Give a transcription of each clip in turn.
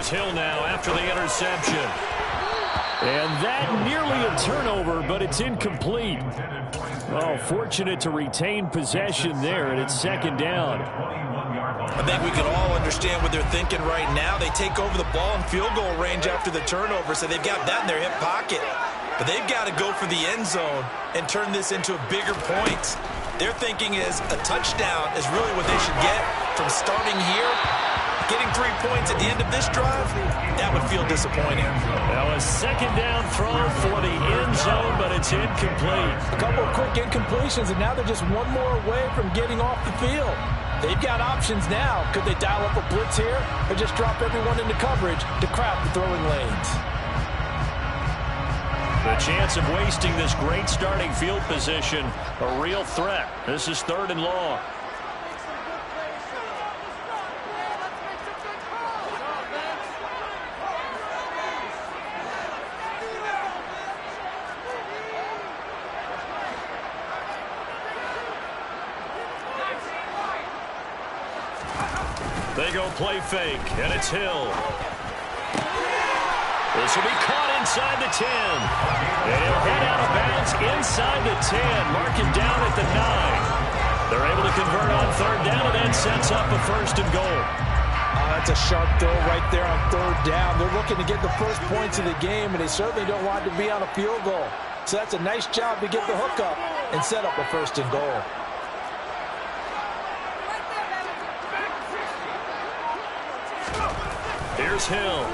It's Hill now after the interception. And that nearly a turnover, but it's incomplete. Oh, fortunate to retain possession there, and it's second down. I think we can all understand what they're thinking right now. They take over the ball in field goal range after the turnover, so they've got that in their hip pocket. But they've got to go for the end zone and turn this into a bigger point. Their thinking is a touchdown is really what they should get from starting here. Getting 3 points at the end of this drive, that would feel disappointing. Now a second down throw for the end zone, but it's incomplete. A couple of quick incompletions, and now they're just one more away from getting off the field. They've got options now. Could they dial up a blitz here or just drop everyone into coverage to crowd the throwing lanes? The chance of wasting this great starting field position, a real threat. This is 3rd and long. They go play fake, and it's Hill. This will be caught inside the 10. And he'll head out of bounds inside the 10. Mark it down at the 9. They're able to convert on 3rd down, and that sets up a 1st and goal. That's a sharp throw right there on 3rd down. They're looking to get the first points of the game, and they certainly don't want to be on a field goal. So that's a nice job to get the hook up and set up a 1st and goal. Here's Hill.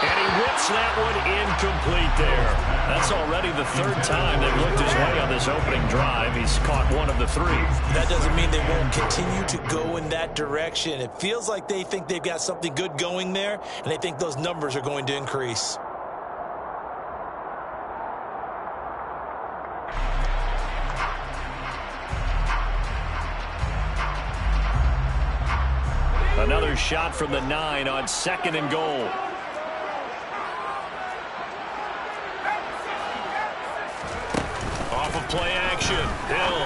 And he whips that one incomplete there. That's already the 3rd time they've looked his way on this opening drive. He's caught 1 of the 3. That doesn't mean they won't continue to go in that direction. It feels like they think they've got something good going there, and they think those numbers are going to increase. Another shot from the 9 on 2nd and goal. Off of play action. Hill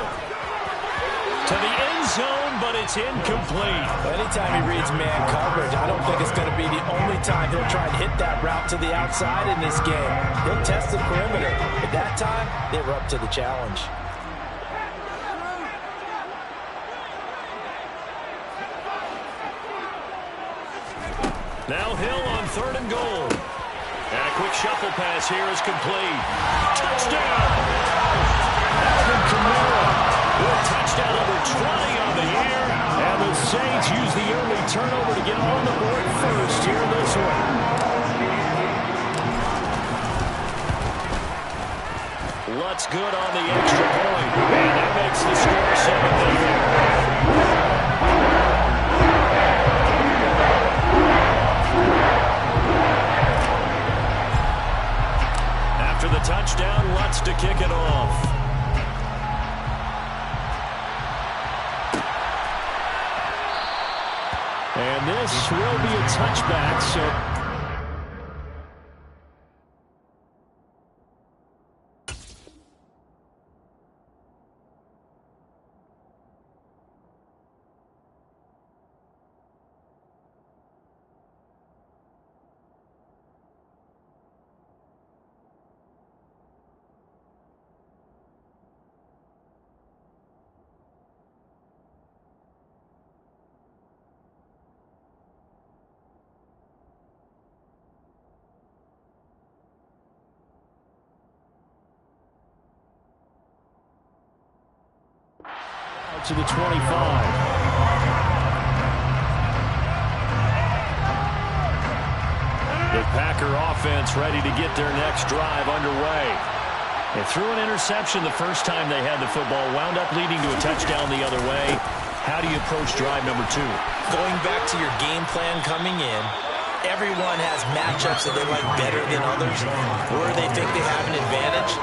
to the end zone, but it's incomplete. Anytime he reads man coverage, I don't think it's going to be the only time he'll try and hit that route to the outside in this game. He'll test the perimeter. But that time, they were up to the challenge. Now Hill on 3rd and goal. And a quick shuffle pass here is complete. Touchdown! Alvin Kamara with touchdown number 20 on the year. And the Saints use the early turnover to get on the board first here in this one. Lutz good on the extra point. And that makes the score 7-0. After the touchdown, Lutz to kick it off. And this will be a touchback, so to the 25. The Packer offense ready to get their next drive underway. They threw an interception the first time they had the football, wound up leading to a touchdown the other way. How do you approach drive number 2? Going back to your game plan coming in, everyone has matchups that they like better than others, where they think they have an advantage.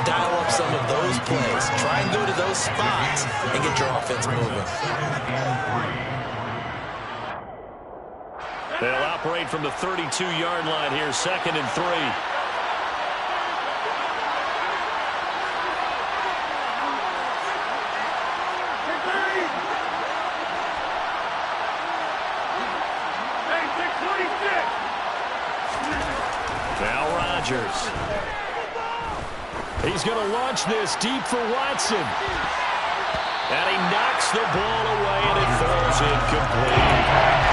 Dial up some of those plays. Try and go to those spots and get your offense moving. They'll operate from the 32-yard line here, 2nd and 3. He's going to launch this deep for Watson. And he knocks the ball away, and it falls incomplete.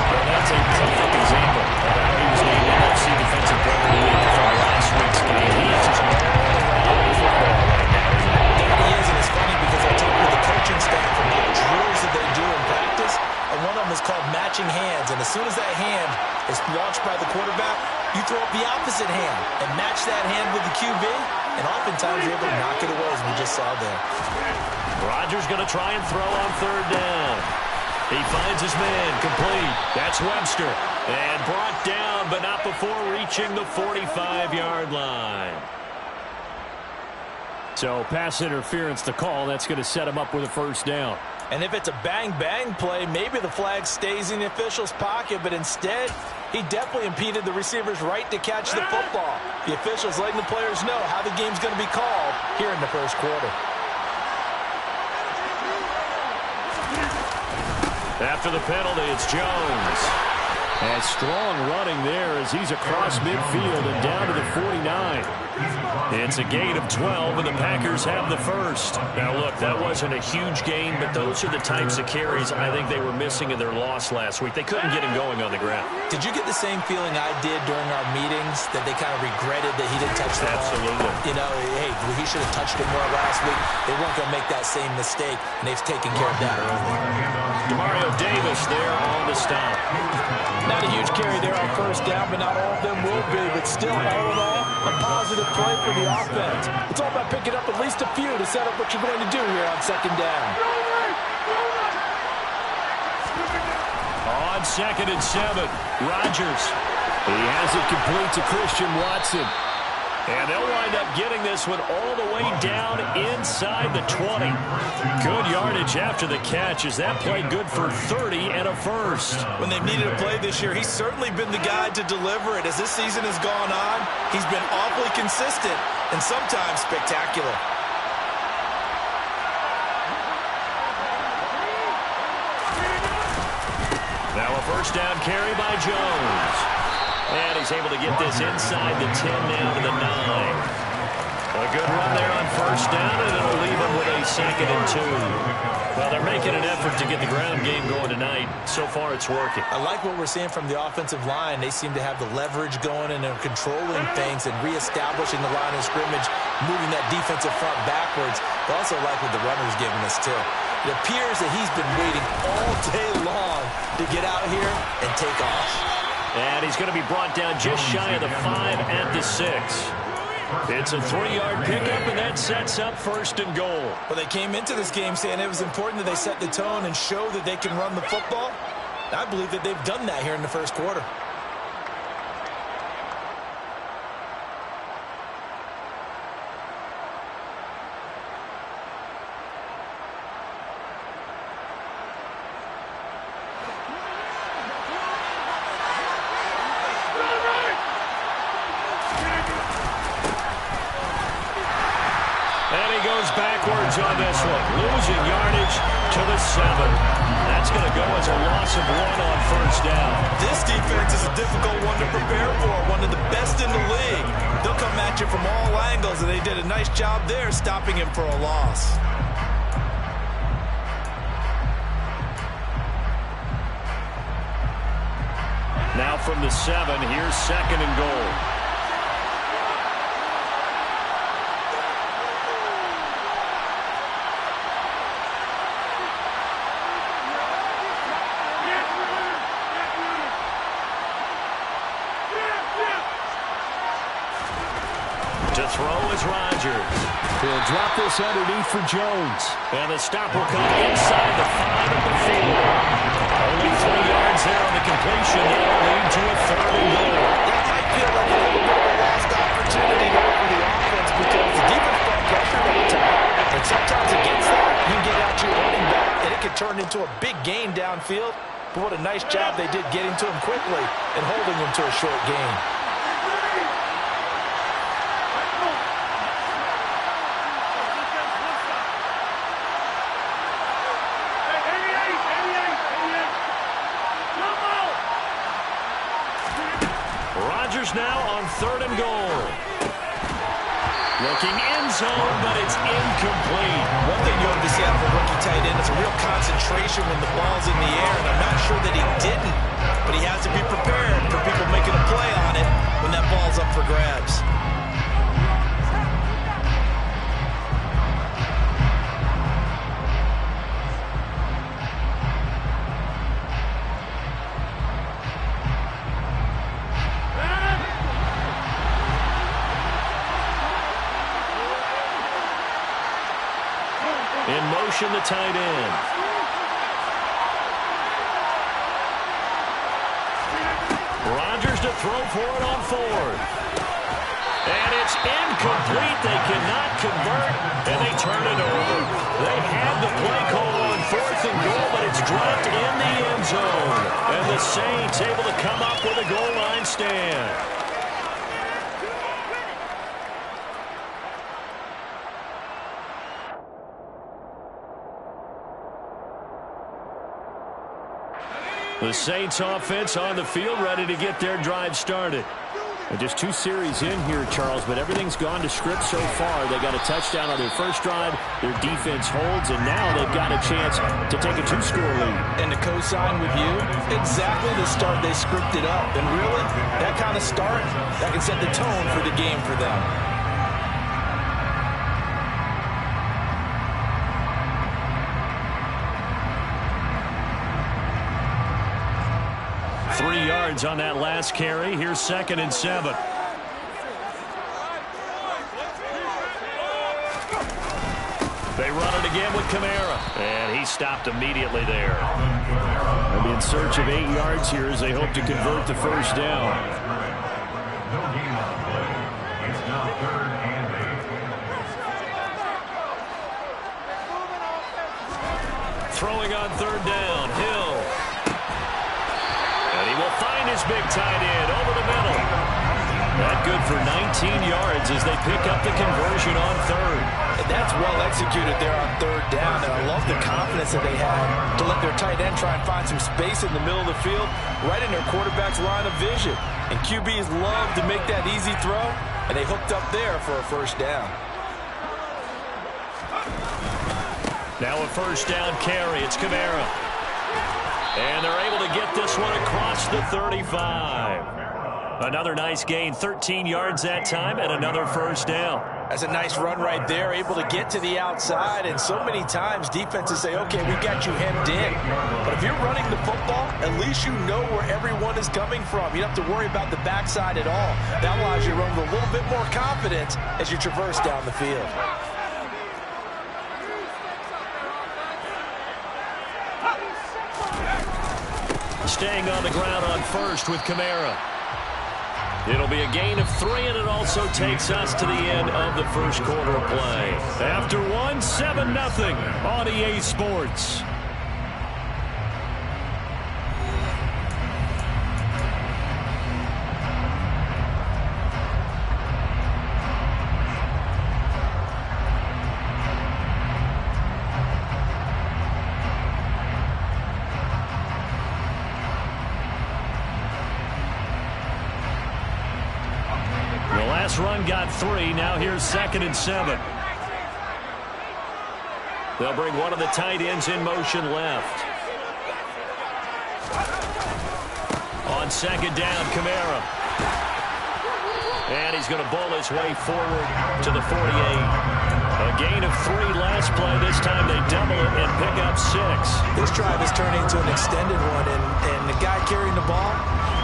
Well, that's a perfect example of how he was named NFC Defensive Player of the Week from last week's game. He is just all around the football right now. That he is, and it's funny because I talked with the coaching staff about drills that they do in practice, and one of them is called matching hands. And as soon as that hand is launched by the quarterback, you throw up the opposite hand and match that hand with the QB, and oftentimes you're able to knock it away, as we just saw there. Rodgers going to try and throw on third down. He finds his man, complete. That's Webster. And brought down, but not before reaching the 45-yard line. So pass interference the call. That's going to set him up with a first down. And if it's a bang-bang play, maybe the flag stays in the official's pocket, but instead, he definitely impeded the receiver's right to catch the football. The official's letting the players know how the game's going to be called here in the first quarter. After the penalty, it's Jones. And strong running there as he's across midfield and down to the 49. It's a gain of 12, and the Packers have the first. Now, look, that wasn't a huge gain, but those are the types of carries I think they were missing in their loss last week. They couldn't get him going on the ground. Did you get the same feeling I did during our meetings, that they kind of regretted that he didn't touch the ball? Absolutely. You know, hey, he should have touched it more last week. They weren't going to make that same mistake, and they've taken care of that early. Demario Davis there on the stop. Not a huge carry there on first down, but not all of them will be. But still, all in all, a positive play for the offense. It's all about picking up at least a few to set up what you're going to do here on second down. On 2nd and 7, Rodgers. He has it complete to Christian Watson. And they'll wind up getting this one all the way down inside the 20. Good yardage after the catch as that play good for 30 and a first. When they've needed a play this year, he's certainly been the guy to deliver it. As this season has gone on, he's been awfully consistent and sometimes spectacular. Now a first down carry by Jones. And he's able to get this inside the 10 down to the 9. A good run there on first down, and it'll leave him with a 2nd and 2. Well, they're making an effort to get the ground game going tonight. So far, it's working. I like what we're seeing from the offensive line. They seem to have the leverage going, and they're controlling things and reestablishing the line of scrimmage, moving that defensive front backwards. But also like what the runner's giving us, too. It appears that he's been waiting all day long to get out here and take off. And he's going to be brought down just shy of the 5 at the 6. It's a 3-yard pickup, and that sets up 1st and goal. Well, they came into this game saying it was important that they set the tone and show that they can run the football. I believe that they've done that here in the first quarter. Backwards on this one, losing yardage to the 7. That's going to go as a loss of 1 on first down. This defense is a difficult one to prepare for, one of the best in the league. They'll come at you from all angles, and they did a nice job there stopping him for a loss. Now from the 7, here's 2nd and goal. To throw is Rodgers. He'll drop this underneath for Jones. And the stop will come inside the 5 of the 4. Only 3 yards there on the completion. That'll lead to a 3rd and goal. That might feel like a little bit of a lost opportunity there for the offense because the defense got pressured on top. And sometimes against that, you get out your running back, and it could turn into a big gain downfield. But what a nice job they did getting to him quickly and holding him to a short gain. Rodgers now on 3rd and goal. Looking end zone, but it's incomplete. One thing you have to see out of a rookie tight end is a real concentration when the ball's in the air, and I'm not sure that he didn't, but he has to be prepared for people making a play on it when that ball's up for grabs. In motion, the tight end. Rodgers to throw for it on fourth. And it's incomplete. They cannot convert, and they turn it over. They had the play call on fourth and goal, but it's dropped in the end zone. And the Saints able to come up with a goal line stand. The Saints offense on the field, ready to get their drive started. And just 2 series in here, Charles, but everything's gone to script so far. They got a touchdown on their first drive. Their defense holds, and now they've got a chance to take a 2-score lead. And to co-sign with you, exactly the start they scripted up. And really, that kind of start, that can set the tone for the game for them. 3 yards on that last carry. Here's 2nd and 7. They run it again with Kamara. And he stopped immediately there. They'll be in search of 8 yards here as they hope to convert the first down. Throwing on 3rd down, Hill. And he will find his big tight end over the middle. That good for 19 yards as they pick up the conversion on 3rd. And that's well executed there on 3rd down. And I love the confidence that they had to let their tight end try and find some space in the middle of the field, right in their quarterback's line of vision. And QBs love to make that easy throw, and they hooked up there for a first down. Now a first down carry. It's Kamara. And they're able to get this one across the 35. Another nice gain, 13 yards that time, and another first down. That's a nice run right there, able to get to the outside. And so many times defenses say, okay, we got you hemmed in. But if you're running the football, at least you know where everyone is coming from. You don't have to worry about the backside at all. That allows you to run with a little bit more confidence as you traverse down the field. Staying on the ground on first with Kamara. It'll be a gain of 3, and it also takes us to the end of the first quarter of play. After 1, 7-0 on EA Sports. Run got 3. Now here's 2nd and 7. They'll bring one of the tight ends in motion left. On 2nd down, Kamara. And he's going to bowl his way forward to the 48. A gain of 3 last play. This time they double it and pick up 6. This drive is turning into an extended one, and the guy carrying the ball,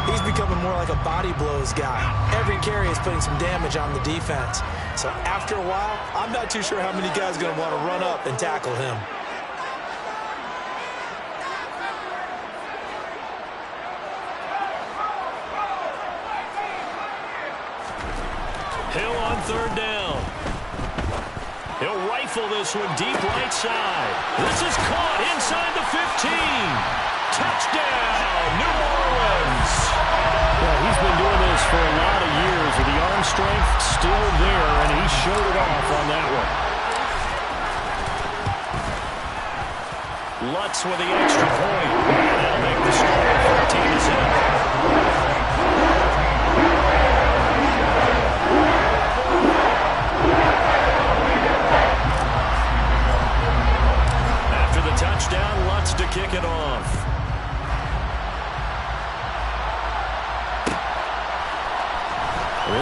he's becoming more like a body blows guy. Every carry is putting some damage on the defense. So after a while, I'm not too sure how many guys are going to want to run up and tackle him. Hill on 3rd down. He'll rifle this one deep right side. This is caught inside the 15. Touchdown, New Orleans. Well, he's been doing this for a lot of years, with the arm strength still there, and he showed it off on that one. Lutz with the extra point. That'll make the score 14-7.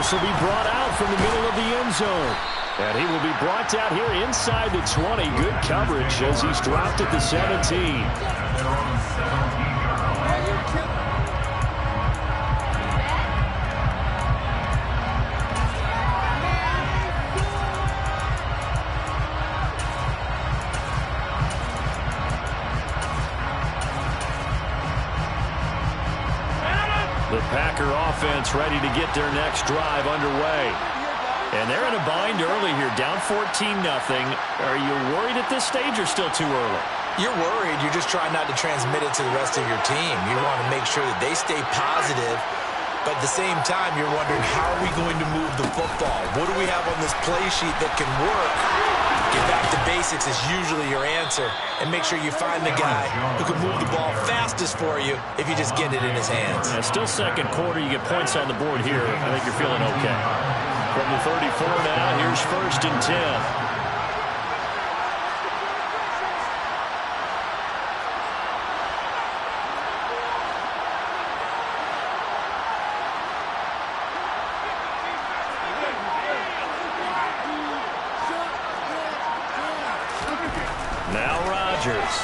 This will be brought out from the middle of the end zone. And he will be brought down here inside the 20. Good coverage as he's dropped at the 17. The Packer offense ready to get their next drive underway. And they're in a bind early here, down 14-0. Are you worried at this stage or still too early? You're worried. You're just trying not to transmit it to the rest of your team. You want to make sure that they stay positive, but at the same time, you're wondering, how are we going to move the football? What do we have on this play sheet that can work? Get back to basics is usually your answer, and make sure you find the guy who can move the ball fastest for you if you just get it in his hands. Yeah, still second quarter. You get points on the board here. I think you're feeling okay. From the 34 now, here's 1st and 10. Now Rodgers.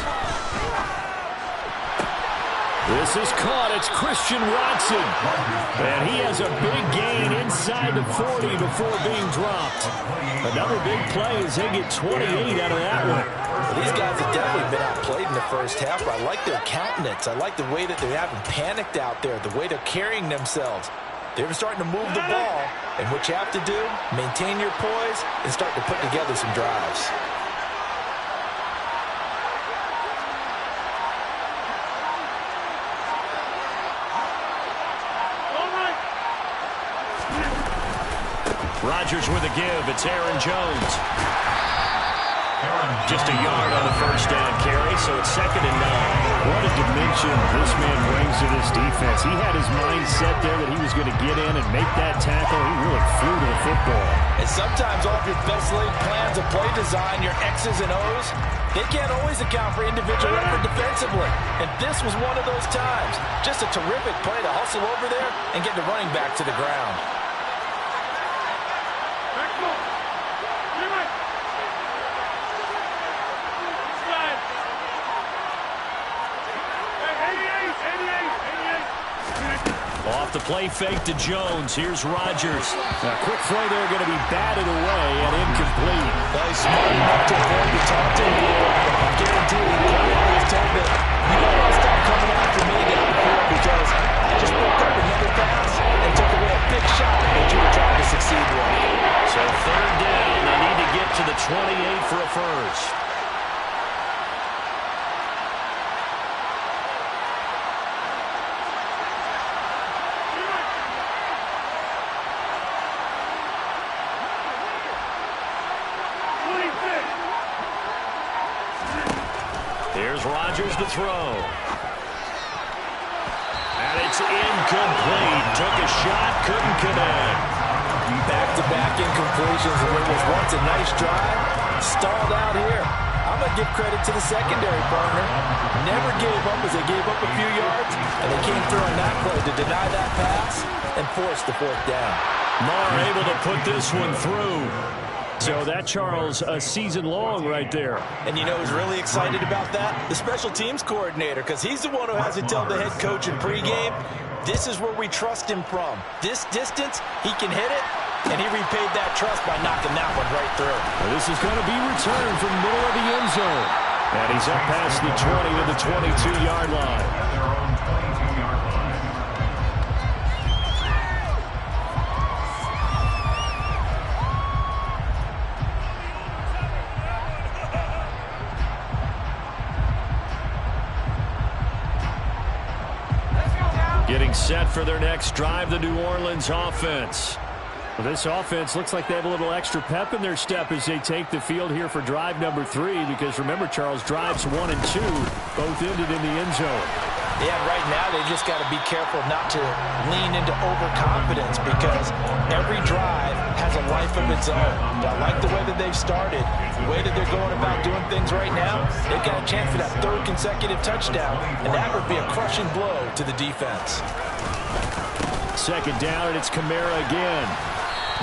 This is caught. It's Christian Watson. And he has a big gain inside the 40 before being dropped. Another big play as they get 28 out of that one. Well, these guys have definitely been outplayed in the first half. I like their countenance. I like the way that they haven't panicked out there, the way they're carrying themselves. They're starting to move the ball. And what you have to do, maintain your poise and start to put together some drives. Rodgers with a give. It's Aaron Jones. Just a yard on the first down carry, so it's 2nd and 9. What a dimension this man brings to this defense. He had his mind set there that he was going to get in and make that tackle. He really flew to the football. And sometimes off your best laid plans of play design, your X's and O's, they can't always account for individual effort defensively. And this was one of those times. Just a terrific play to hustle over there and get the running back to the ground. Off the play fake to Jones. Here's Rodgers. A quick throw there going to be batted away and incomplete. Well, he's smart enough to avoid the taunting rule. I guarantee you, he was told that you got to stop coming after me down the field because I just broke up another pass and took away a big shot that you were trying to succeed with. So 3rd down. They need to get to the 28 for a first. Here's Rodgers to throw. And it's incomplete. Took a shot, couldn't connect. Back-to-back incompletions, and what was once a nice drive, stalled out here. I'm going to give credit to the secondary partner. Never gave up as they gave up a few yards, and they came through on that play to deny that pass and force the 4th down. Marr able to put this one through. So that, Charles, a season long right there. And you know who's really excited about that? The special teams coordinator, because he's the one who has to tell the head coach in pregame, this is where we trust him from. This distance, he can hit it, and he repaid that trust by knocking that one right through. Well, this is going to be returned from the middle of the end zone. And he's up past the 20 to the 22-yard line. Getting set for their next drive, the New Orleans offense. Well, this offense looks like they have a little extra pep in their step as they take the field here for drive number 3, because remember, Charles, drives 1 and 2 both ended in the end zone. Yeah, right now they just got to be careful not to lean into overconfidence, because every drive has a life of its own. But I like the way that they've started, the way that they're going about doing things right now. They've got a chance for that 3rd consecutive touchdown, and that would be a crushing blow to the defense. Second down, and it's Kamara again.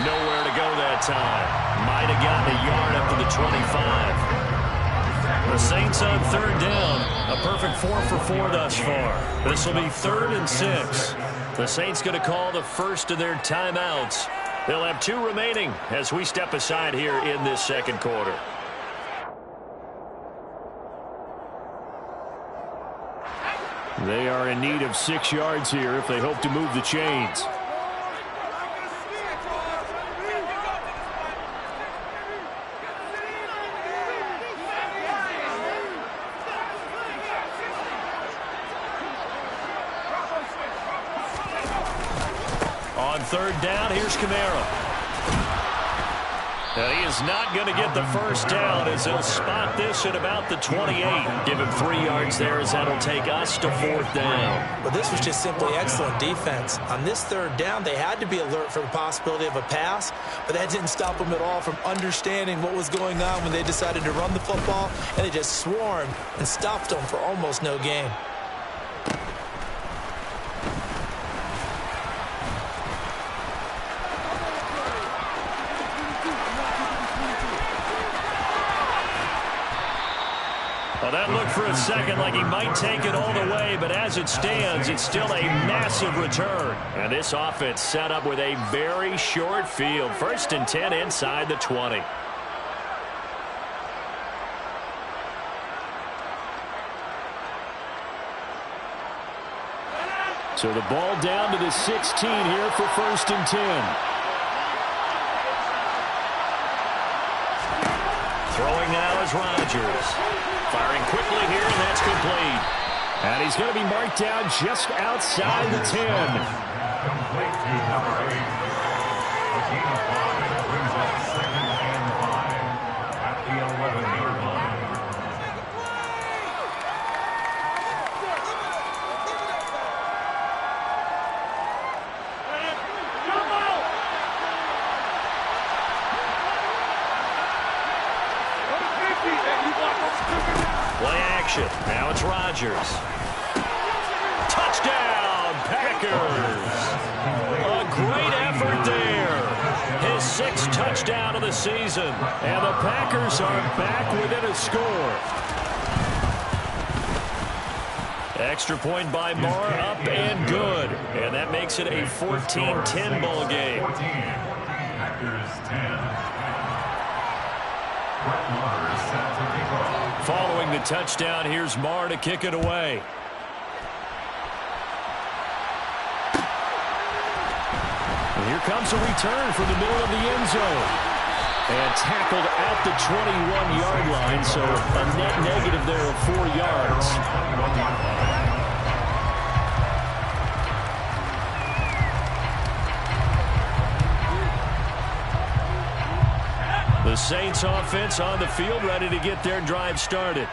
Nowhere to go that time. Might have gotten a yard up to the 25. The Saints on third down. A perfect 4 for 4 thus far. This will be 3rd and 6. The Saints going to call the first of their timeouts. They'll have 2 remaining as we step aside here in this second quarter. They are in need of 6 yards here if they hope to move the chains. On third down, here's Kamara. He is not going to get the first down as he'll spot this at about the 28. Give him 3 yards there as that'll take us to 4th down. But this was just simply excellent defense. On this third down, they had to be alert for the possibility of a pass, but that didn't stop them at all from understanding what was going on when they decided to run the football, and they just swarmed and stopped them for almost no gain. Well, that looked for a second like he might take it all the way, but as it stands, it's still a massive return. And this offense set up with a very short field. 1st and 10 inside the 20. So the ball down to the 16 here for 1st and 10. Throwing now is Rodgers. Firing quickly here, and that's complete. And he's going to be marked down just outside the 10. Play action. Now it's Rodgers. Touchdown, Packers. A great effort there. His 6th touchdown of the season. And the Packers are back within a score. Extra point by Marr, up and good. And that makes it a 14-10 ball game. Following the touchdown, here's Marr to kick it away. And here comes a return from the middle of the end zone. And tackled at the 21-yard line, so a net negative there of 4 yards. The Saints offense on the field, ready to get their drive started.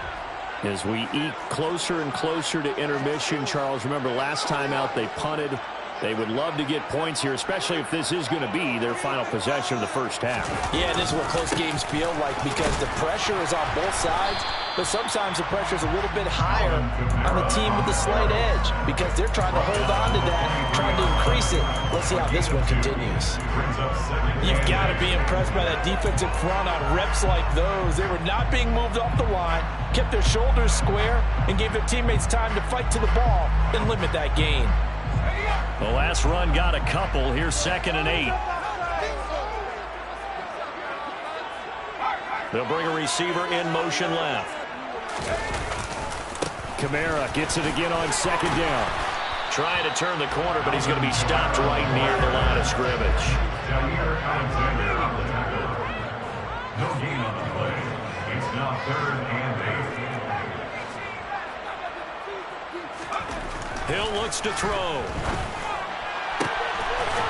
As we eke closer and closer to intermission, Charles, remember last time out they punted. They would love to get points here, especially if this is going to be their final possession of the first half. Yeah, this is what close games feel like because the pressure is on both sides, but sometimes the pressure is a little bit higher on the team with the slight edge because they're trying to hold on to that, trying to increase it. Let's see how this one continues. You've got to be impressed by that defensive front on reps like those. They were not being moved off the line, kept their shoulders square, and gave their teammates time to fight to the ball and limit that gain. The last run got a couple. Here's 2nd and 8. They'll bring a receiver in motion left. Kamara gets it again on 2nd down. Trying to turn the corner, but he's going to be stopped right near the line of scrimmage. No gain on the play. It's now 3rd and 8. Hill looks to throw.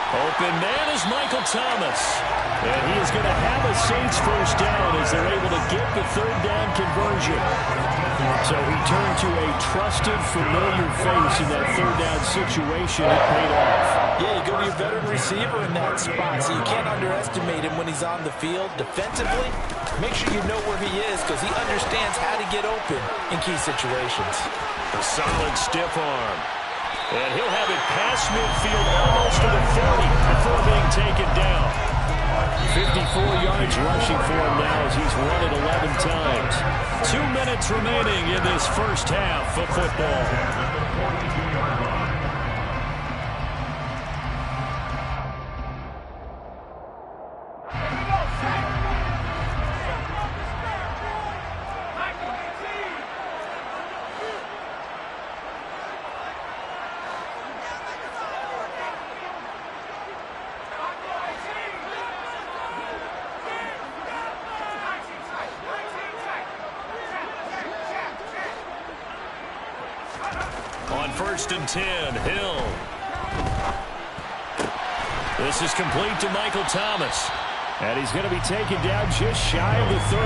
Open man is Michael Thomas. And he is going to have a Saints first down as they're able to get the 3rd down conversion. So he turned to a trusted, familiar face in that 3rd down situation. It paid off. Yeah, you go to your veteran receiver in that spot, so you can't underestimate him when he's on the field. Defensively, make sure you know where he is because he understands how to get open in key situations. A solid stiff arm. And he'll have it past midfield almost to the 40 before being taken down. 54 yards rushing for him now as he's run it 11 times. 2 minutes remaining in this first half of football. On 1st and 10, Hill. This is complete to Michael Thomas. And he's going to be taken down just shy of the 35.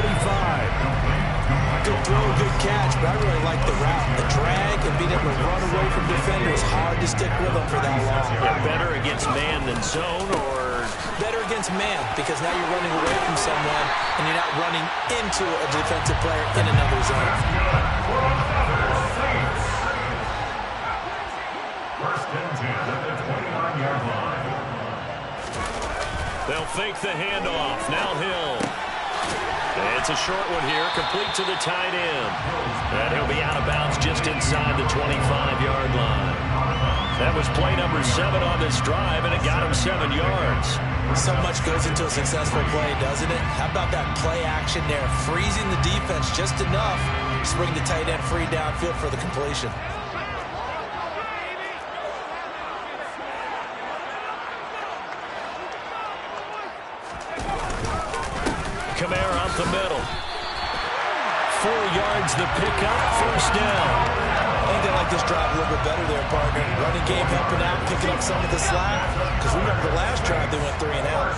Good throw, good catch, but I really like the route. The drag and being able to run away from defenders, hard to stick with them for that long. Yeah, better against man than zone, or? Better against man, because now you're running away from someone and you're not running into a defensive player in another zone. They'll fake the handoff. Now Hill. It's a short one here, complete to the tight end. And he'll be out of bounds just inside the 25-yard line. That was play number 7 on this drive, and it got him 7 yards. So much goes into a successful play, doesn't it? How about that play action there? Freezing the defense just enough to bring the tight end free downfield for the completion. Kamara up the middle. 4 yards the pickup, first down. I think they like this drive a little bit better there, partner. Running game helping out, picking up some of the slack. Because remember the last drive, they went 3 and out.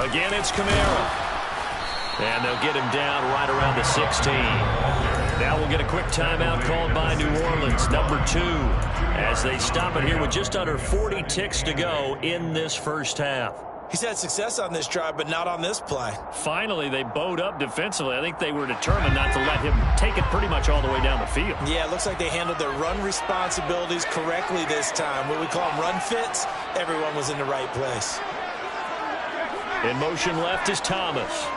Again, it's Kamara. And they'll get him down right around the 16. Now we'll get a quick timeout called by New Orleans, number 2, as they stop it here with just under 40 ticks to go in this first half. He's had success on this drive, but not on this play. Finally, they bowed up defensively. I think they were determined not to let him take it pretty much all the way down the field. Yeah, it looks like they handled their run responsibilities correctly this time. What we call them run fits, everyone was in the right place. In motion left is Thomas.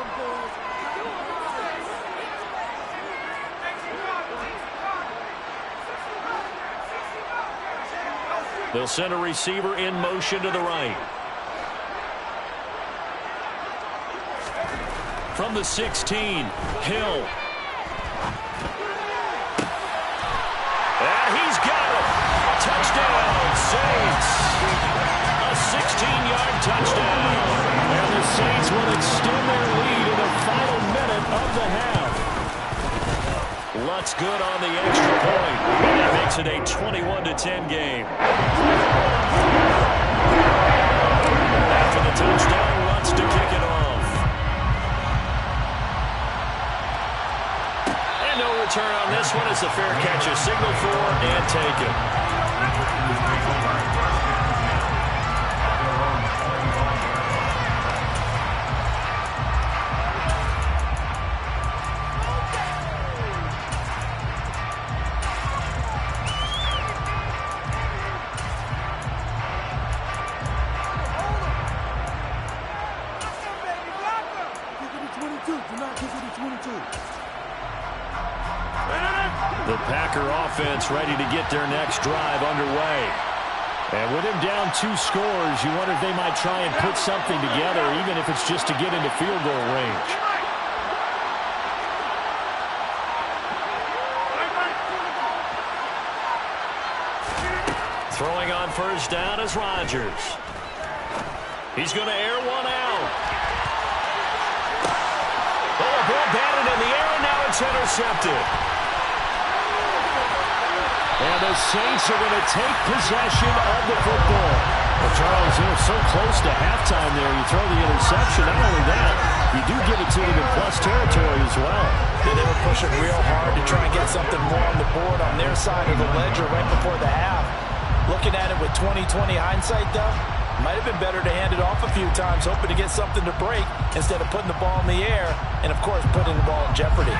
They'll send a receiver in motion to the right. From the 16, Hill. And he's got it. Touchdown, Saints. A 16-yard touchdown. And the Saints will extend their lead in the final minute of the half. Lutz good on the extra point. And that makes it a 21-10 game. After the touchdown, Lutz to kick it off. And no return on this one as the fair catch is signaled for and taken. The Packer offense ready to get their next drive underway. And with him down 2 scores, you wonder if they might try and put something together, even if it's just to get into field goal range. Throwing on first down is Rodgers. He's going to air one out. Oh, ball batted in the air, and now it's intercepted. And the Saints are going to take possession of the football. Well, Charles, they're so close to halftime there. You throw the interception. Not only that, you do give it to them in plus territory as well. Yeah, they were pushing real hard to try and get something more on the board on their side of the ledger right before the half. Looking at it with 20/20 hindsight, though, Might have been better to hand it off a few times, hoping to get something to break instead of putting the ball in the air and, of course, putting the ball in jeopardy.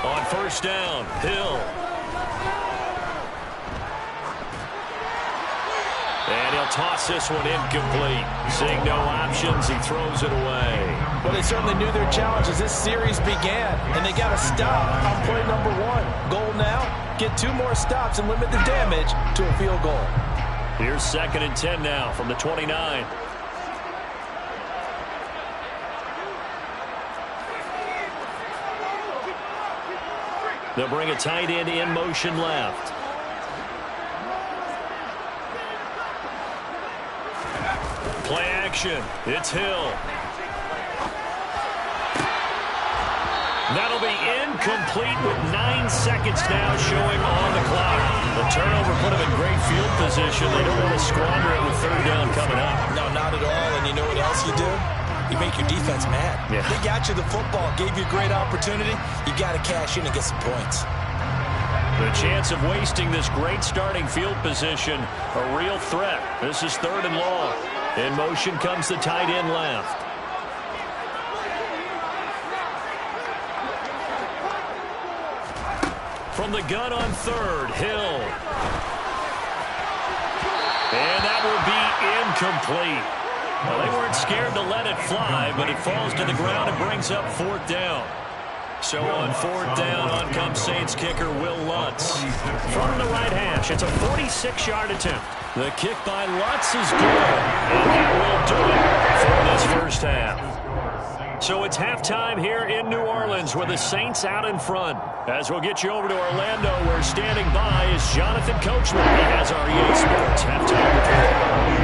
On first down, Hill. And he'll toss this one incomplete. Seeing no options, he throws it away. Well, they certainly knew their challenge as this series began, and they got to stop on play number 1. Goal now, get 2 more stops and limit the damage to a field goal. Here's 2nd and 10 now from the 29. They'll bring a tight end in motion left. Play action. It's Hill. That'll be incomplete with 9 seconds now showing on the clock. The turnover put them in great field position. They don't want to squander it with 3rd down coming up. No, not at all. And you know what else you do? You make your defense mad. Yeah. They got you the football, gave you a great opportunity. You got to cash in and get some points. The chance of wasting this great starting field position, a real threat. This is 3rd and long. In motion comes the tight end left. From the gun on 3rd, Hill. And that will be incomplete. Well, they weren't scared to let it fly, but it falls to the ground and brings up 4th down. So on 4th down, on comes Saints kicker Will Lutz. From the right hash, it's a 46-yard attempt. The kick by Lutz is good, and that will do it for this first half. So it's halftime here in New Orleans with the Saints out in front. As we'll get you over to Orlando, where standing by is Jonathan Coachman. He has our EA Sports halftime report.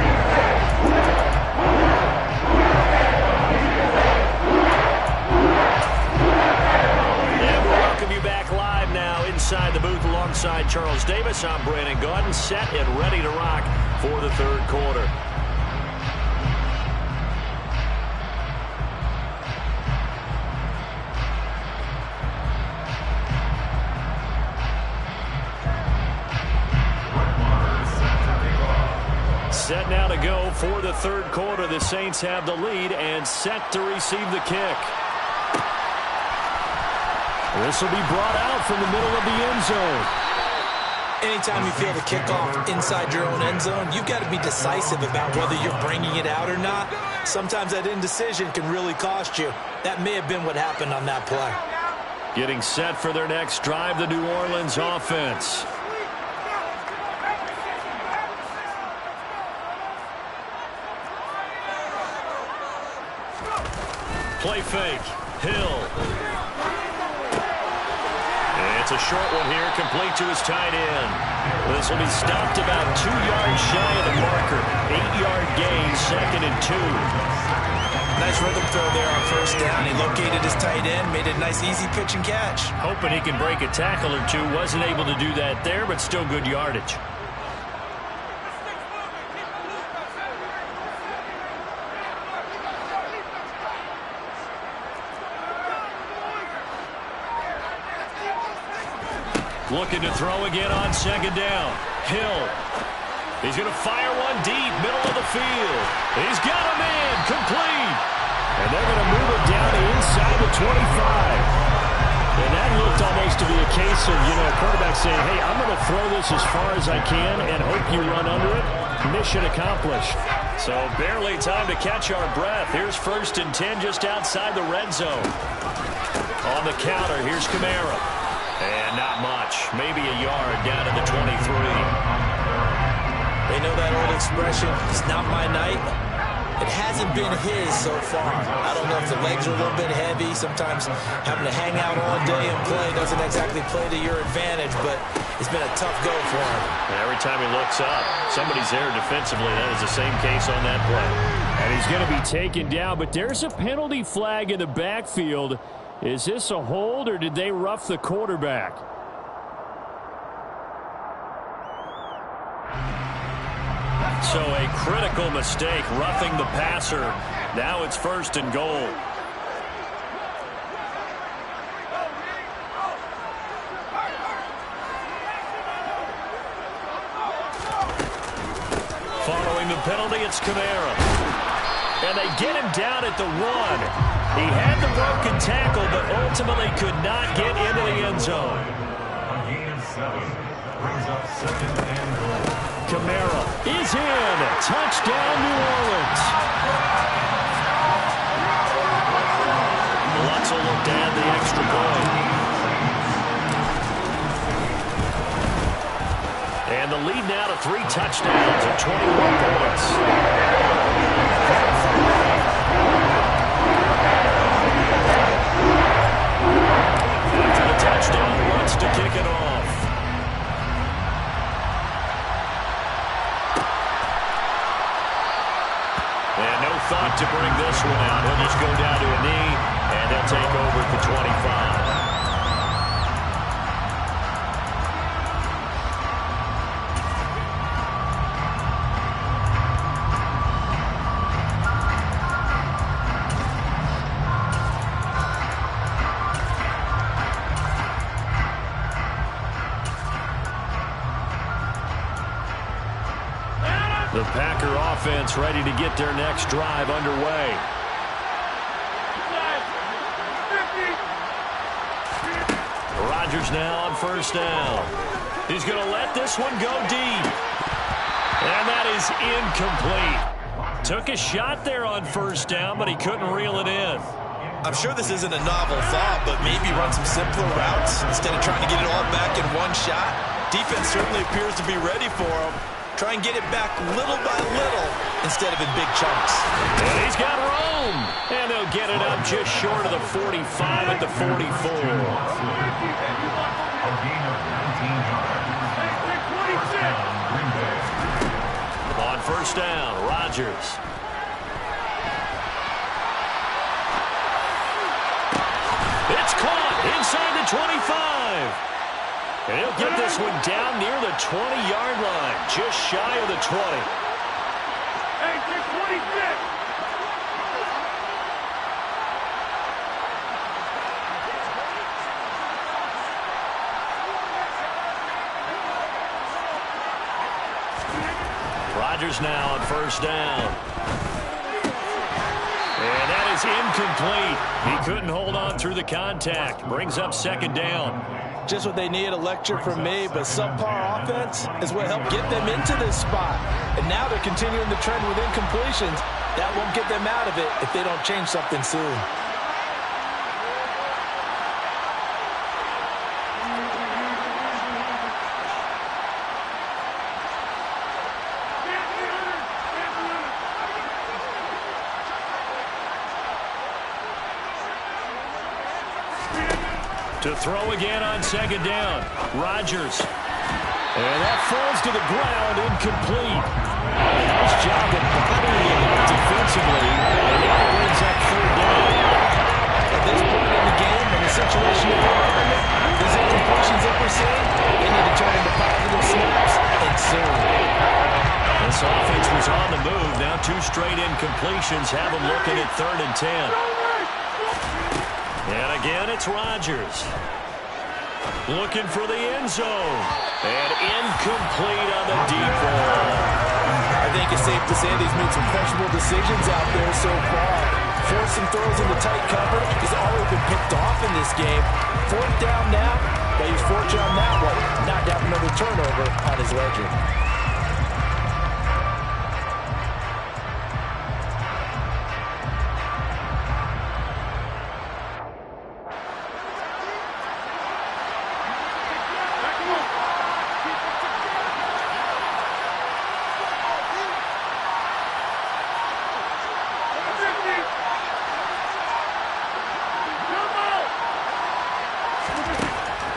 Inside the booth alongside Charles Davis, I'm Brandon Gaudin, set and ready to rock for the 3rd quarter. Set now to go for the 3rd quarter. The Saints have the lead and set to receive the kick. This will be brought out from the middle of the end zone. Anytime you feel the kickoff inside your own end zone, you've got to be decisive about whether you're bringing it out or not. Sometimes that indecision can really cost you. That may have been what happened on that play. Getting set for their next drive, the New Orleans offense. Play fake. Hill. It's a short one here, complete to his tight end. This will be stopped about 2 yards shy of the marker. 8-yard gain, 2nd and 2. Nice rhythm throw there on first down. He located his tight end, made it a nice easy pitch and catch. Hoping he can break a tackle or two. Wasn't able to do that there, but still good yardage. Looking to throw again on 2nd down. Hill. He's going to fire one deep, middle of the field. He's got a man, complete. And they're going to move it down inside the 25. And that looked almost to be a case of, a quarterback saying, hey, I'm going to throw this as far as I can and hope you run under it. Mission accomplished. So barely time to catch our breath. Here's 1st and 10 just outside the red zone. On the counter, here's Kamara. And not much. Maybe a yard down to the 23. They know that old expression, it's not my night. It hasn't been his so far. I don't know if the legs are a little bit heavy. Sometimes having to hang out all day and play doesn't exactly play to your advantage, but it's been a tough go for him. Every time he looks up, somebody's there defensively. That is the same case on that play. And he's going to be taken down, but there's a penalty flag in the backfield. Is this a hold, or did they rough the quarterback? So a critical mistake, roughing the passer. Now it's 1st and goal. Following the penalty, it's Kamara. And they get him down at the 1. He had the broken tackle, but ultimately could not get into the end zone. A gain of 7. Brings up 2nd and goal. Kamara is in. Touchdown, New Orleans. Lutz will look to add the extra point. And the lead now to 3 touchdowns and 21 points. After the touchdown, Lutz to kick it off. And no thought to bring this one out. He'll just go down to a knee, and they'll take over at the 25. The Packer offense ready to get their next drive underway. Rodgers now on 1st down. He's going to let this one go deep. And that is incomplete. Took a shot there on 1st down, but he couldn't reel it in. I'm sure this isn't a novel thought, but maybe run some simpler routes instead of trying to get it all back in one shot. Defense certainly appears to be ready for him. Try and get it back little by little instead of in big chunks. And he's got room. And they'll get it up just short of the 45 at the 44. A gain of 19 yards. Greenbay. On 1st down, Rodgers. It's caught inside the 25. And he'll get this one down near the 20-yard line, just shy of the 20. Hey, 26. Rodgers now on 1st down. And that is incomplete. He couldn't hold on through the contact. Brings up 2nd down. Just what they need, a lecture from me, but subpar offense is what helped get them into this spot. And now they're continuing the trend with incompletions. That won't get them out of it if they don't change something soon. To throw again on 2nd down. Rodgers. And that falls to the ground, incomplete. Nice job of bottling it up defensively. And now it brings up 3rd down. At this point in the game, in the situation of environment, these incompletions that we're seeing, they need to turn into positive snaps, and soon. This offense was on the move. Now 2 straight incompletions have them looking at 3rd and 10. And again, it's Rodgers. Looking for the end zone. And incomplete on the deep ball. I think it's safe to say he's made some questionable decisions out there so far. Forced some throws into tight coverage. He's already been picked off in this game. 4th down now, but he's fortunate on that one. Not to have another turnover on his ledger.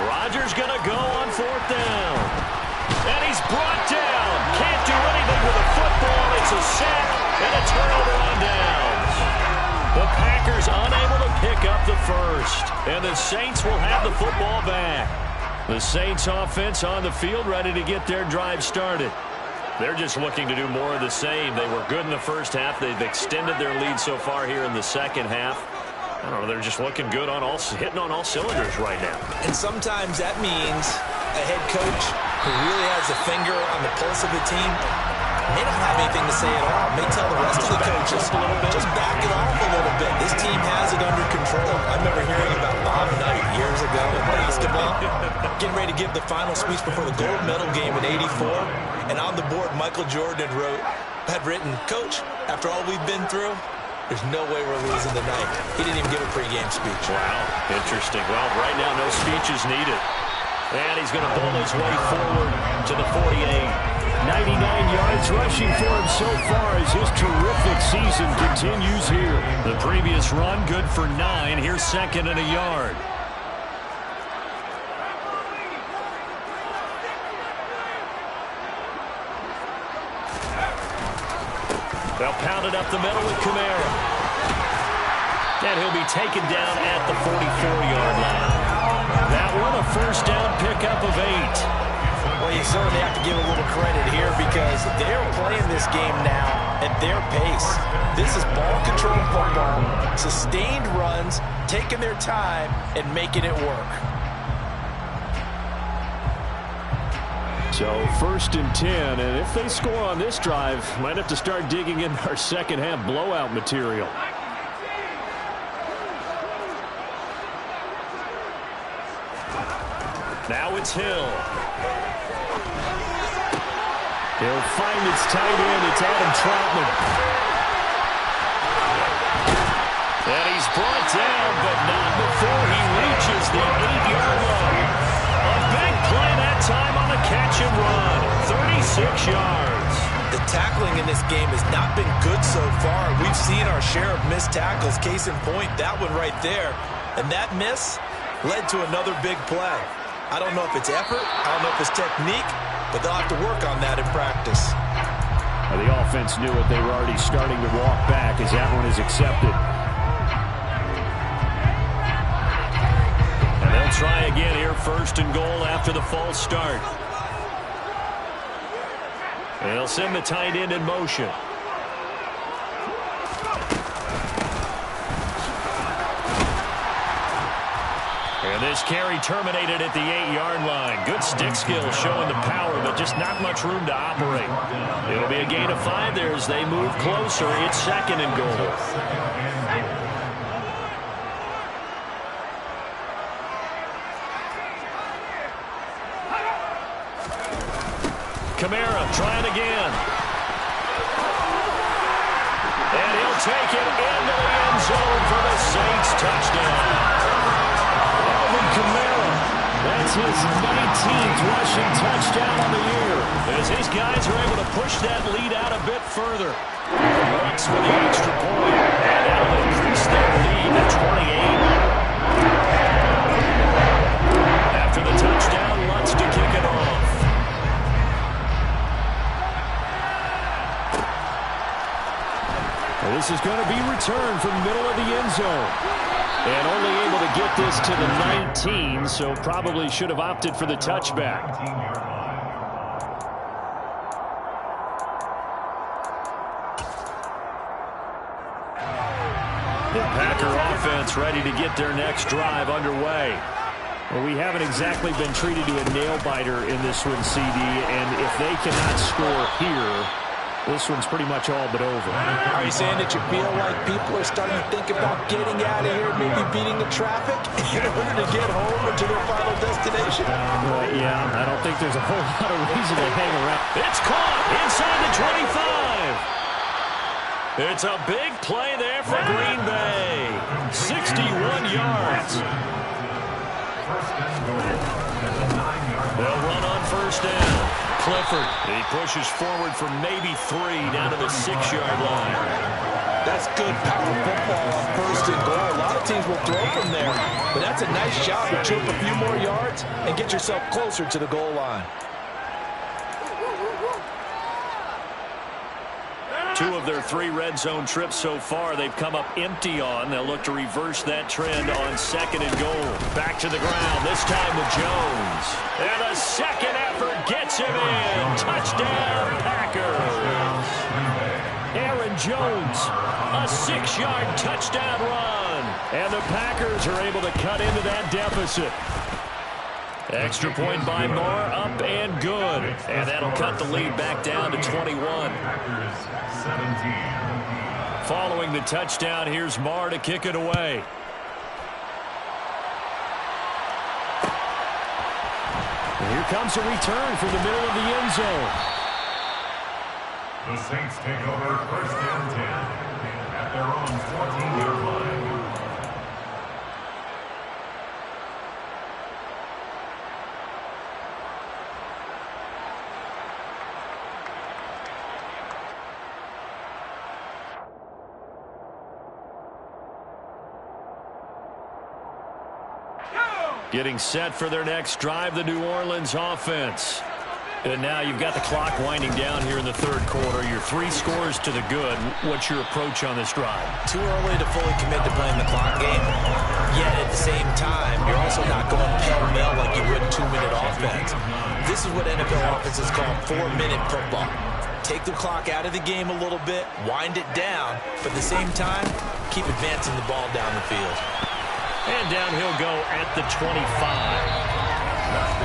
Rodgers going to go on 4th down. And he's brought down. Can't do anything with a football. It's a sack and a turnover on downs. The Packers unable to pick up the 1st. And the Saints will have the football back. The Saints offense on the field ready to get their drive started. They're just looking to do more of the same. They were good in the first half. They've extended their lead so far here in the second half. I don't know, they're just looking good on hitting on all cylinders right now. And sometimes that means a head coach who really has a finger on the pulse of the team may not have anything to say at all. May tell the rest of the coaches, just back it off a little bit. This team has it under control. I remember hearing about Bob Knight years ago in basketball, getting ready to give the final speech before the gold medal game in '84. And on the board, Michael Jordan had written, "Coach, after all we've been through, there's no way we're losing tonight." He didn't even give a pregame speech. Wow, interesting. Well, right now, no speech is needed. And he's going to bowl his way forward to the 48. 99 yards rushing for him so far as his terrific season continues here. The previous run, good for 9. Here's second and a yard. They'll pound it up the middle with Kamara. And he'll be taken down at the 44-yard line. That one, a first down pickup of 8. Well, you certainly have to give a little credit here because they're playing this game now at their pace. This is ball control football, sustained runs, taking their time, and making it work. So first and 10, and if they score on this drive, might have to start digging in our second half blowout material. Now it's Hill. He'll find his tight end. It's Adam Troutman. And he's brought down, but not before he reaches the 8-yard line. A big play that time on the catch and run. 36 yards. The tackling in this game has not been good so far. We've seen our share of missed tackles. Case in point, that one right there. And that miss led to another big play. I don't know if it's effort, I don't know if it's technique, but they'll have to work on that in practice. Well, the offense knew it. They were already starting to walk back as that one is accepted. And they'll try again here, first and goal after the false start. And they'll send the tight end in motion. And this carry terminated at the 8-yard line. Good stick skill showing the power, but just not much room to operate. It'll be a gain of 5 there as they move closer. It's second and goal. Kamara trying again. And he'll take it into the end zone for the Saints touchdown. Kamara, that's his 19th rushing touchdown on the year. As his guys are able to push that lead out a bit further. Lutz for the extra point. And that'll increase their lead to 28. After the touchdown, Lutz to kick it off. Well, this is going to be returned from the middle of the end zone. And only able to get this to the 19, so probably should have opted for the touchback. The Packer offense ready to get their next drive underway. Well, we haven't exactly been treated to a nail-biter in this one, CD, and if they cannot score here, this one's pretty much all but over. Are you saying that you feel like people are starting to think about getting out of here, maybe beating the traffic in order to get home or to their final destination? Yeah, I don't think there's a whole lot of reason to hang around. It's caught inside the 25. It's a big play there for Green Bay. 61 yards. They'll run on first down. Clifford, he pushes forward for maybe 3 down to the 6-yard line. That's good power football on first and goal. A lot of teams will throw from there, but that's a nice job to chip a few more yards and get yourself closer to the goal line. 2 of their 3 red zone trips so far they've come up empty on. They'll look to reverse that trend on second and goal. Back to the ground, this time with Jones. And a second effort gets him in. Touchdown, Packers. Jones. A 6-yard touchdown run. And the Packers are able to cut into that deficit. Extra point by Moore, up and good. And that'll cut the lead back down to 21. Following the touchdown, here's Moore to kick it away. And here comes a return from the middle of the end zone. The Saints take over 1st and 10 at their own 14-yard line. Getting set for their next drive, the New Orleans offense. And now you've got the clock winding down here in the third quarter. Your 3 scores to the good. What's your approach on this drive? Too early to fully commit to playing the clock game. Yet at the same time, you're also not going pell-mell like you would in 2-minute offense. This is what NFL offenses call 4-minute football. Take the clock out of the game a little bit, wind it down, but at the same time, keep advancing the ball down the field. And down he'll go at the 25.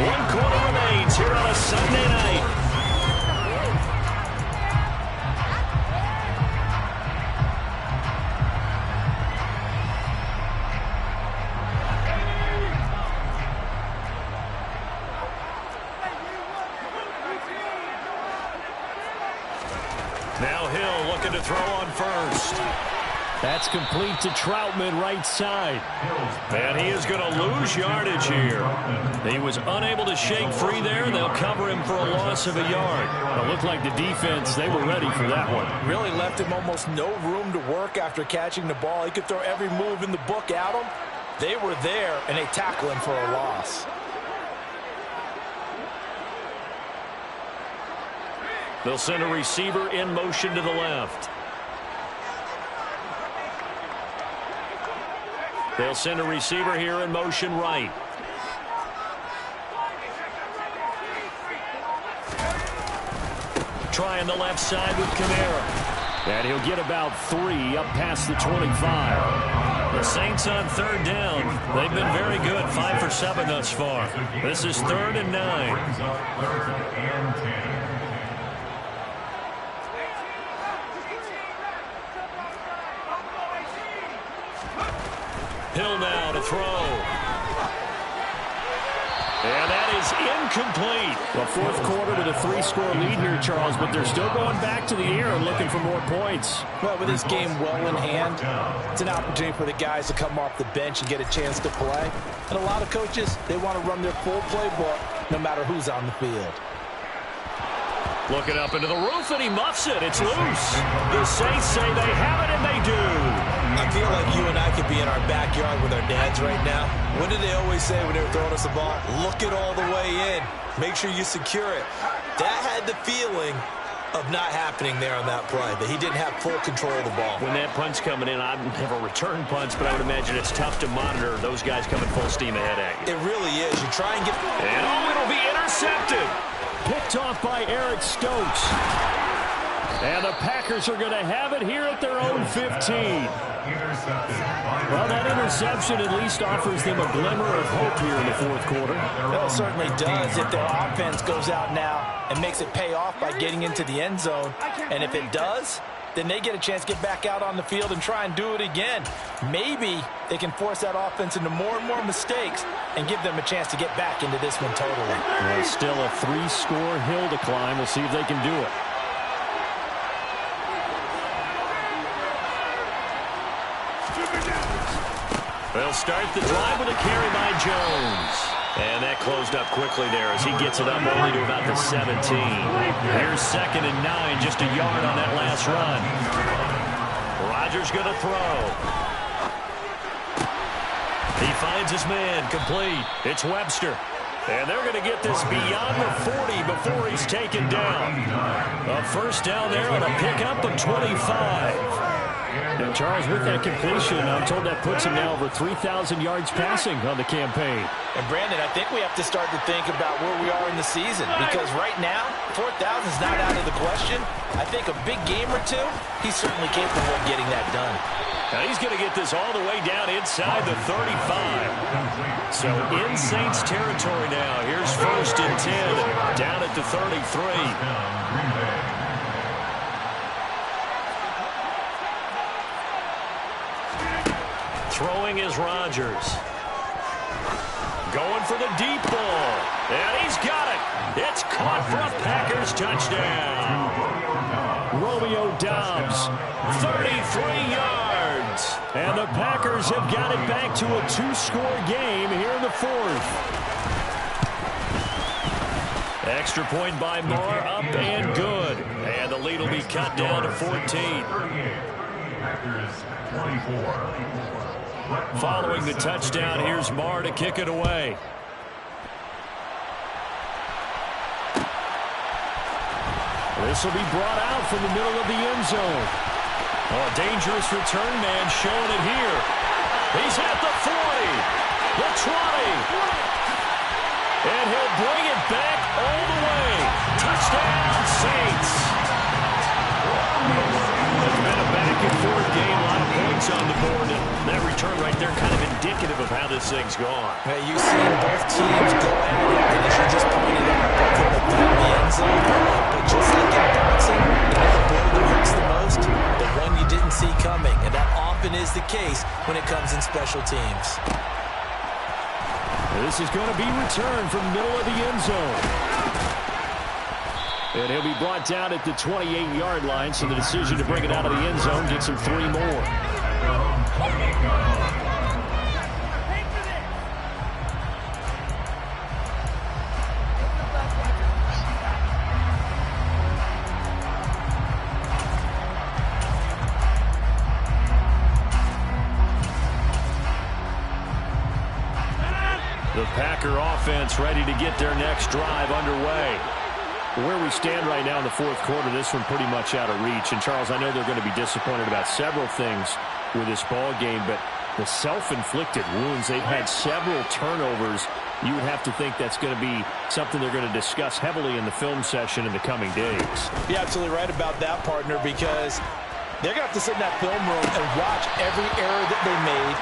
1 quarter remains here on a Sunday night. Now Hill looking to throw on first. That's complete to Troutman, right side. And he is going to lose yardage here. He was unable to shake free there. They'll cover him for a loss of a yard. It looked like the defense, they were ready for that one. Really left him almost no room to work after catching the ball. He could throw every move in the book at him. They were there, and they tackle him for a loss. They'll send a receiver in motion to the left. They'll send a receiver here in motion right. Trying the left side with Kamara. And he'll get about 3 up past the 25. The Saints on 3rd down. They've been very good, 5 for 7 thus far. This is 3rd and 9. Brings up 3rd and 10. Hill now to throw. And that is incomplete. Well, 4th quarter with a 3-score lead here, Charles, but they're still going back to the air and looking for more points. Well, with this game well in hand, it's an opportunity for the guys to come off the bench and get a chance to play. And a lot of coaches, they want to run their full playbook no matter who's on the field. Looking up into the roof, and he muffs it. It's loose. The Saints say they have it, and they do. I feel like you and I could be in our backyard with our dads right now. What did they always say when they were throwing us the ball? Look it all the way in. Make sure you secure it. That had the feeling of not happening there on that play, that he didn't have full control of the ball. When that punt's coming in, I've never returned punts, but I would imagine it's tough to monitor those guys coming full steam ahead at you. It really is. You try and get... And it'll be intercepted. Picked off by Eric Stokes. And the Packers are going to have it here at their own 15. Well, that interception at least offers them a glimmer of hope here in the 4th quarter. Well, it certainly does if their offense goes out now and makes it pay off by getting into the end zone. And if it does, then they get a chance to get back out on the field and try and do it again. Maybe they can force that offense into more and more mistakes and give them a chance to get back into this one totally. Well, still a 3-score hill to climb. We'll see if they can do it. They'll start the drive with a carry by Jones. And that closed up quickly there as he gets it up only to about the 17. Here's 2nd and 9, just a yard on that last run. Rodgers going to throw. He finds his man, complete. It's Webster. And they're going to get this beyond the 40 before he's taken down. A first down there on a pickup of 25. And Charles, with that completion, I'm told that puts him now over 3,000 yards passing on the campaign. And Brandon, I think we have to start to think about where we are in the season, because right now, 4,000 is not out of the question. I think a big game or two, he's certainly capable of getting that done. Now he's going to get this all the way down inside the 35. So in Saints territory now. Here's 1st and 10 down at the 33. Throwing is Rodgers. Going for the deep ball. And he's got it. It's caught for a Packers touchdown. Romeo Doubs, 33 yards. And the Packers have got it back to a 2-score game here in the 4th. Extra point by Moore, up and good. And the lead will be cut down to 14. Packers 24. Following the touchdown, here's Marr to kick it away. This will be brought out from the middle of the end zone. Oh, a dangerous return man showing it here. He's at the 40, the 20. And he'll bring it back all the way. Touchdown, Saints. It's been a back-and-forth game, a lot of points on the board, and that return right there kind of indicative of how this thing's gone. Hey, you've seen both teams go at it, and as you just pointed out, both of them found the end zone. But just like in boxing, you know the blow that hurts the most? The one you didn't see coming, and that often is the case when it comes in special teams. This is going to be returned from the middle of the end zone. And he'll be brought down at the 28-yard line, so the decision to bring it out of the end zone gets him 3 more. The Packer offense ready to get their next drive underway. Where we stand right now in the 4th quarter, this one pretty much out of reach. And, Charles, I know they're going to be disappointed about several things with this ball game, but the self-inflicted wounds, they've had several turnovers. You would have to think that's going to be something they're going to discuss heavily in the film session in the coming days. You're absolutely right about that, partner, because they're going to have to sit in that film room and watch every error that they made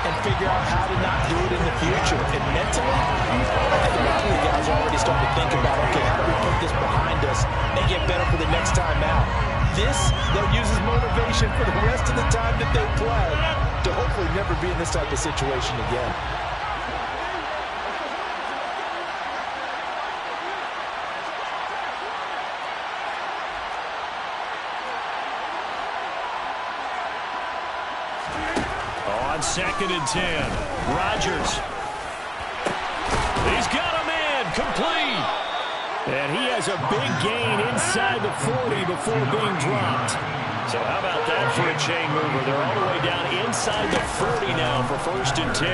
and figure out how to not do it in the future. And mentally, I think a lot of the guys are already starting to think about, okay, how do we put this behind us and get better for the next time out? This, they'll use as motivation for the rest of the time that they play to hopefully never be in this type of situation again. On 2nd and 10, Rodgers. He's got a man, complete. And he has a big gain inside the 40 before being dropped. So how about that for a chain mover? They're all the way down inside the 40 now for 1st and 10.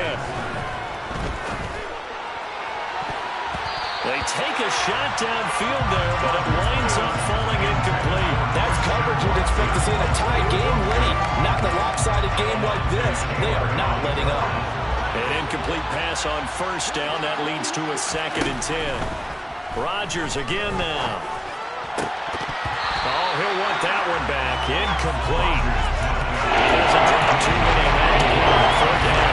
They take a shot downfield there, but it winds up falling incomplete. That's coverage you'd expect to see in a tie game late. Not in a lopsided game like this. They are not letting up. An incomplete pass on 1st down. That leads to a 2nd and 10. Rodgers again now. Oh, he'll want that one back. Incomplete. He doesn't drop too many on 3rd down.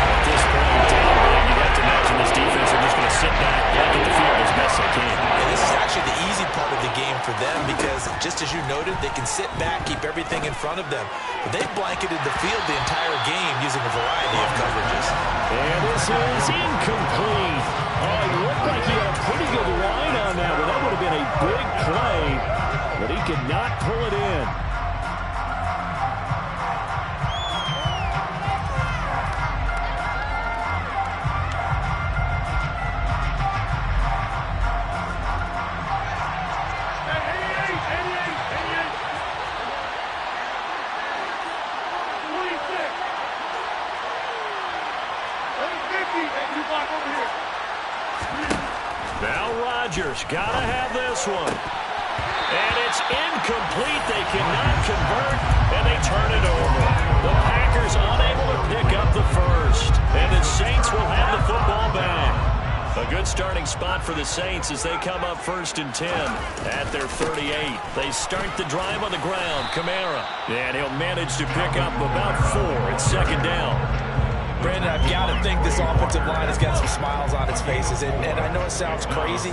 At this point in time, you have to imagine this defense are just going to sit back, blanket the field as best they can. And this is actually the easy part of the game for them because, just as you noted, they can sit back, keep everything in front of them. But they've blanketed the field the entire game using a variety of coverages. And this is incomplete. Oh, it looked like he had a pretty good line on that one. That would have been a big play, but he could not pull it in. Now Rodgers got to have this one. And it's incomplete. They cannot convert, and they turn it over. The Packers unable to pick up the first. And the Saints will have the football back. A good starting spot for the Saints as they come up 1st and 10 at their 38. They start the drive on the ground. Kamara. And he'll manage to pick up about 4 at 2nd down. Brandon, I've got to think this offensive line has got some smiles on its faces. And I know it sounds crazy,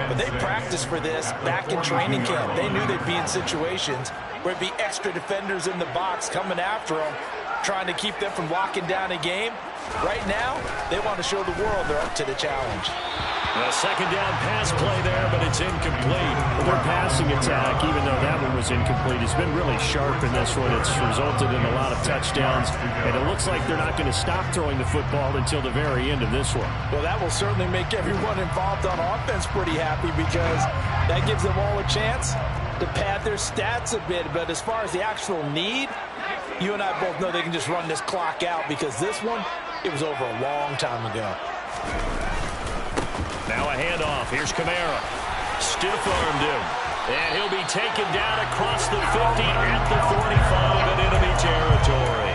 but they practiced for this back in training camp. They knew they'd be in situations where it'd be extra defenders in the box coming after them, trying to keep them from locking down a game. Right now, they want to show the world they're up to the challenge. A 2nd down pass play there, but it's incomplete. Their passing attack, even though that one was incomplete, has been really sharp in this one. It's resulted in a lot of touchdowns, and it looks like they're not going to stop throwing the football until the very end of this one. Well, that will certainly make everyone involved on offense pretty happy because that gives them all a chance to pad their stats a bit. But as far as the actual need, you and I both know they can just run this clock out because this one, it was over a long time ago. Now a handoff. Here's Kamara. Stiff-armed him. And he'll be taken down across the 50 at the 45 in enemy territory.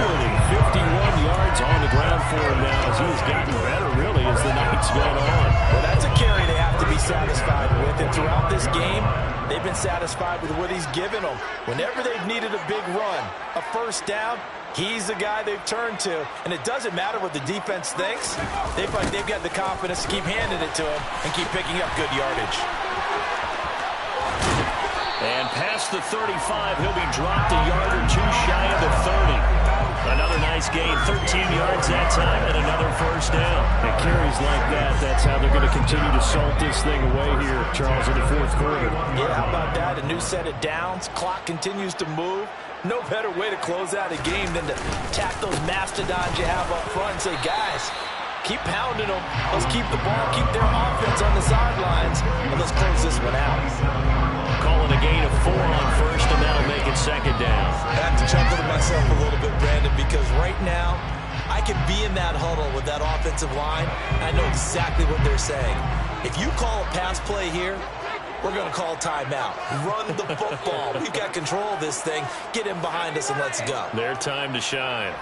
151 yards on the ground for him now as he's gotten better, really, as the night's gone on. Well, that's a carry they have to be satisfied with. And throughout this game, they've been satisfied with what he's given them. Whenever they've needed a big run, a 1st down, he's the guy they've turned to. And it doesn't matter what the defense thinks. They've got the confidence to keep handing it to him and keep picking up good yardage. And past the 35, he'll be dropped a yard or 2 shy of the 30. Another nice gain, 13 yards that time, and another 1st down. And carries like that, that's how they're going to continue to salt this thing away here, Charles, in the 4th quarter. Yeah, how about that? A new set of downs. Clock continues to move. No better way to close out a game than to tap those mastodons you have up front and say, guys, keep pounding them. Let's keep the ball, keep their offense on the sidelines, and let's close this one out. Calling a gain of 4 on 1st, and that'll make it 2nd down. I have to chuckle to myself a little bit, Brandon, because right now I can be in that huddle with that offensive line. I know exactly what they're saying. If you call a pass play here, we're going to call timeout. Run the football. We've got control of this thing. Get in behind us and let's go. Their time to shine.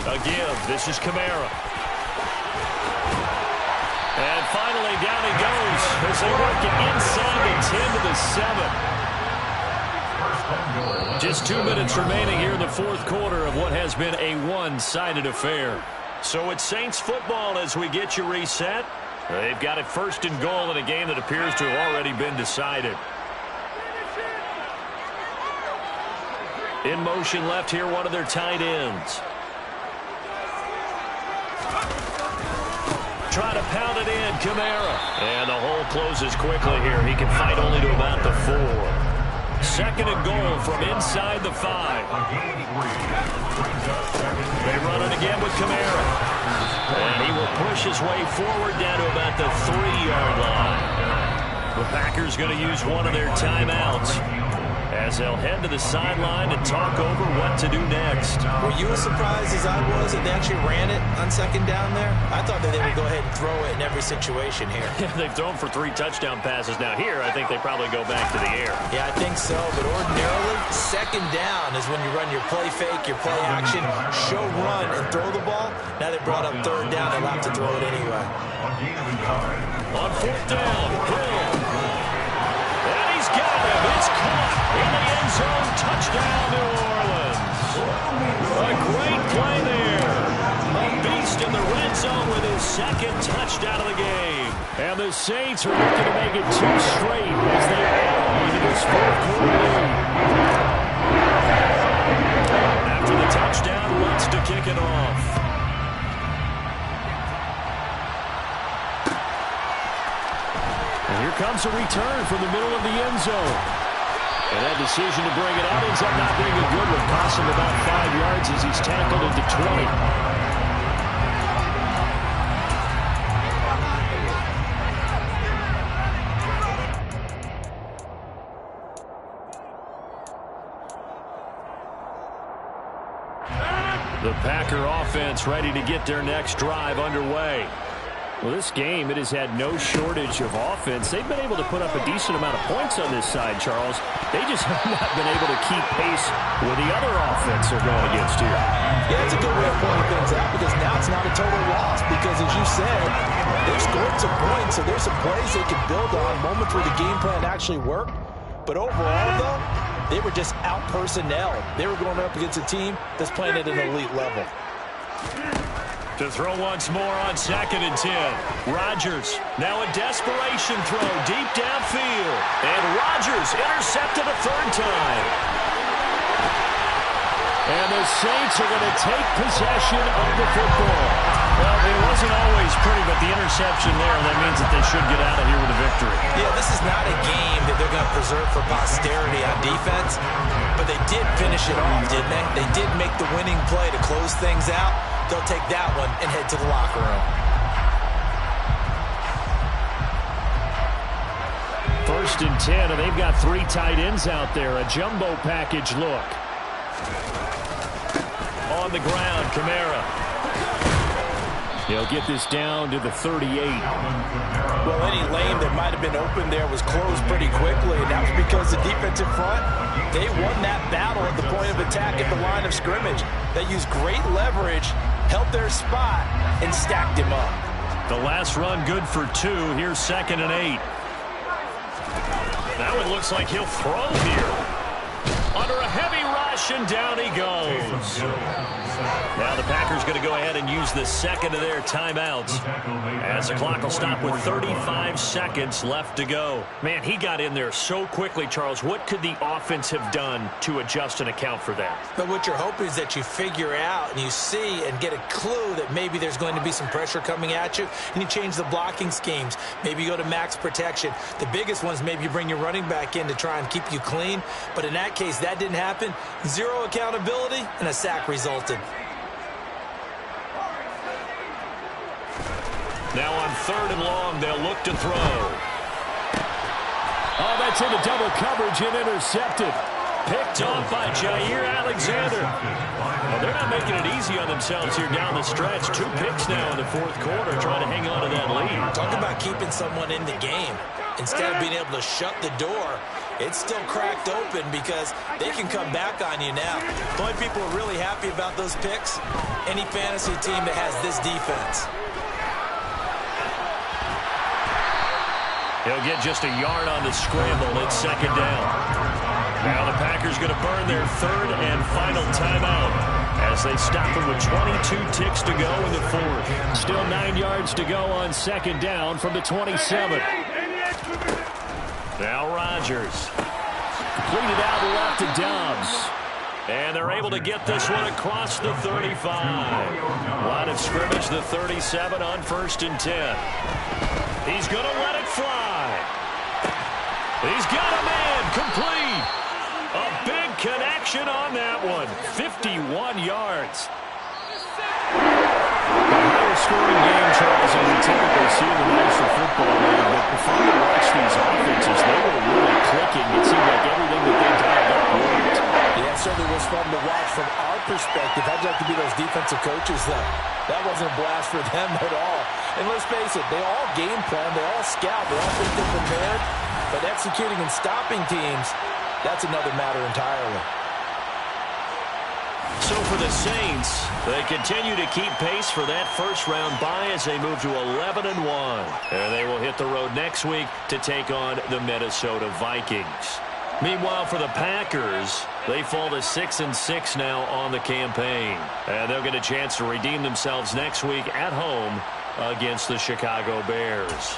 A give. This is Kamara. And finally, down he goes as they work it inside the 10 to the 7. Just 2 minutes remaining here in the 4th quarter of what has been a one-sided affair. So it's Saints football as we get you reset. They've got it 1st and goal in a game that appears to have already been decided. In motion left here, one of their tight ends. Try to pound it in, Kamara. And the hole closes quickly here. He can fight only to about the 4. 2nd and goal from inside the 5. They run it again with Kamara. And he will push his way forward down to about the 3-yard line. The Packers going to use one of their timeouts as they'll head to the sideline to talk over what to do next. Were you as surprised as I was that they actually ran it on 2nd down there? I thought that they would go ahead and throw it in every situation here. Yeah, they've thrown for 3 touchdown passes. Now here, I think they probably go back to the air. Yeah, I think so. But ordinarily, 2nd down is when you run your play fake, your play action, show run, and throw the ball. Now they brought up 3rd down. They'll have to throw it anyway. On 4th down, Hill. And he's got him. It's caught in the end zone. Touchdown, New Orleans. A great play there. A beast in the red zone with his 2nd touchdown of the game. And the Saints are looking to make it 2 straight as they add on to this 4th quarter lead. After the touchdown, wants to kick it off. And here comes a return from the middle of the end zone. And that decision to bring it out ends up not being a good one. Costs him about 5 yards as he's tackled into 20. The Packer offense ready to get their next drive underway. Well, this game, it has had no shortage of offense. They've been able to put up a decent amount of points on this side, Charles. They just have not been able to keep pace with the other offense they're going against here. Yeah, it's a good way of pointing things out because now it's not a total loss because, as you said, they've scored some points, so there's some plays they can build on, moments where the game plan actually worked. But overall, though, they were just out-personnel. They were going up against a team that's playing at an elite level. To throw once more on 2nd and 10. Rodgers, now a desperation throw deep downfield. And Rodgers intercepted a 3rd time. And the Saints are going to take possession of the football. Well, it wasn't always pretty, but the interception there, that means that they should get out of here with a victory. Yeah, this is not a game that they're going to preserve for posterity on defense, but they did finish it off, didn't they? They did make the winning play to close things out. They'll take that one and head to the locker room. 1st and 10, and they've got 3 tight ends out there. A jumbo package look. On the ground, Kamara. He'll get this down to the 38. Well, any lane that might have been open there was closed pretty quickly, and that was because the defensive front, they won that battle at the point of attack at the line of scrimmage. They used great leverage, held their spot, and stacked him up. The last run good for 2. Here's 2nd and 8. Now it looks like he'll throw here. Under a heavy rush, and down he goes. Now the Packers going to go ahead and use the 2nd of their timeouts as the clock will stop with 35 seconds left to go. Man, he got in there so quickly, Charles. What could the offense have done to adjust and account for that? But what you're hoping is that you figure out and you see and get a clue that maybe there's going to be some pressure coming at you, and you change the blocking schemes. Maybe you go to max protection. The biggest ones, maybe you bring your running back in to try and keep you clean. But in that case, that didn't happen. 0 accountability, and a sack resulted. Now on 3rd and long, they'll look to throw. Oh, that's into double coverage and intercepted. Picked off by Jair Alexander. Well, they're not making it easy on themselves here down the stretch. 2 picks now in the 4th quarter, trying to hang on to that lead. Talk about keeping someone in the game. Instead of being able to shut the door, it's still cracked open because they can come back on you now. The only people who are really happy about those picks, any fantasy team that has this defense. He'll get just a yard on the scramble. It's 2nd down. Now the Packers going to burn their 3rd and final timeout as they stop them with 22 ticks to go in the 4th. Still 9 yards to go on 2nd down from the 27. Now Rodgers. Completed out left to Dobbs. And they're able to get this one across the 35. Line of scrimmage, the 37 on 1st and 10. He's going to let it fly. He's got a man complete. A big connection on that one. 51 yards. A higher scoring game, Charles, than we typically see in the National Football League. But before you watch these offenses, they were really clicking. It seemed like everything that they dialed up worked. Yeah, it certainly was fun to watch from our perspective. How'd you like to be those defensive coaches, though? That wasn't a blast for them at all. And let's face it, they all game plan, they all scout, they all think they're prepared. But executing and stopping teams, that's another matter entirely. So for the Saints, they continue to keep pace for that first-round bye as they move to 11-1. And they will hit the road next week to take on the Minnesota Vikings. Meanwhile, for the Packers, they fall to 6-6 now on the campaign. And they'll get a chance to redeem themselves next week at home against the Chicago Bears.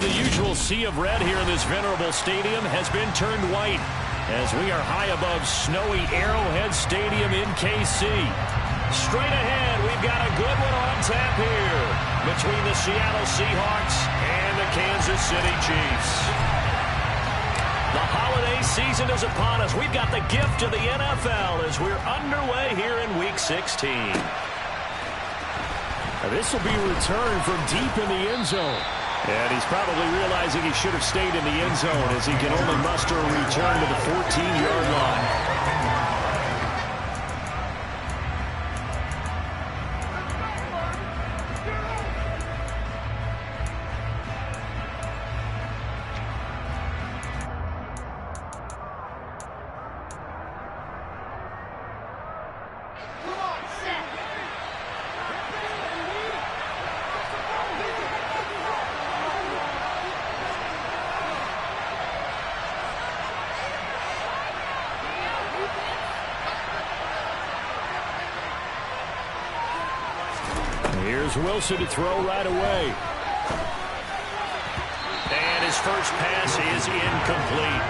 the usual sea of red here in this venerable stadium has been turned white as we are high above snowy Arrowhead Stadium in KC. Straight ahead, we've got a good one on tap here between the Seattle Seahawks and the Kansas City Chiefs. The holiday season is upon us. We've got the gift of the NFL as we're underway here in Week 16. This will be a return from deep in the end zone. And he's probably realizing he should have stayed in the end zone as he can only muster a return to the 14-yard line. Here's Wilson to throw right away. And his first pass is incomplete.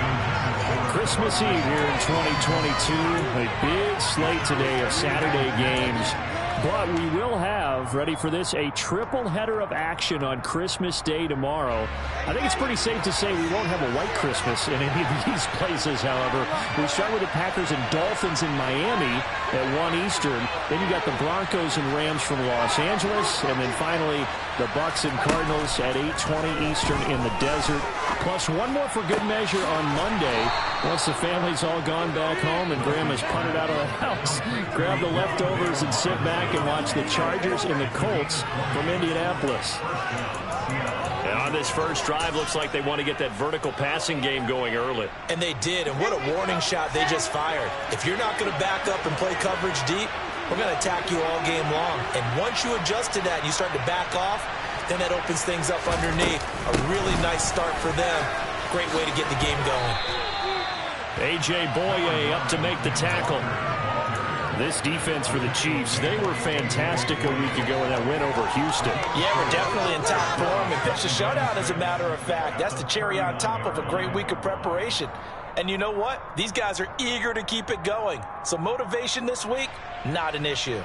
Christmas Eve here in 2022. A big slate today of Saturday games. But we will have, ready for this, a triple header of action on Christmas Day tomorrow. I think it's pretty safe to say we won't have a white Christmas in any of these places, however. We start with the Packers and Dolphins in Miami at 1 Eastern. Then you got the Broncos and Rams from Los Angeles. And then finally, the Bucks and Cardinals at 8:20 Eastern in the desert. Plus one more for good measure on Monday. Once the family's all gone back home and Grandma's punted out of the house, grab the leftovers and sit back and watch the Chargers and the Colts from Indianapolis. And on this first drive, looks like they want to get that vertical passing game going early. And they did, and what a warning shot they just fired. If you're not going to back up and play coverage deep, we're going to attack you all game long. And once you adjust to that and you start to back off, then that opens things up underneath. A really nice start for them. Great way to get the game going. A.J. Boye up to make the tackle. This defense for the Chiefs, they were fantastic a week ago in that win over Houston. Yeah, we're definitely in top form and pitched a shutout, as a matter of fact. That's the cherry on top of a great week of preparation. And you know what? These guys are eager to keep it going. So motivation this week, not an issue.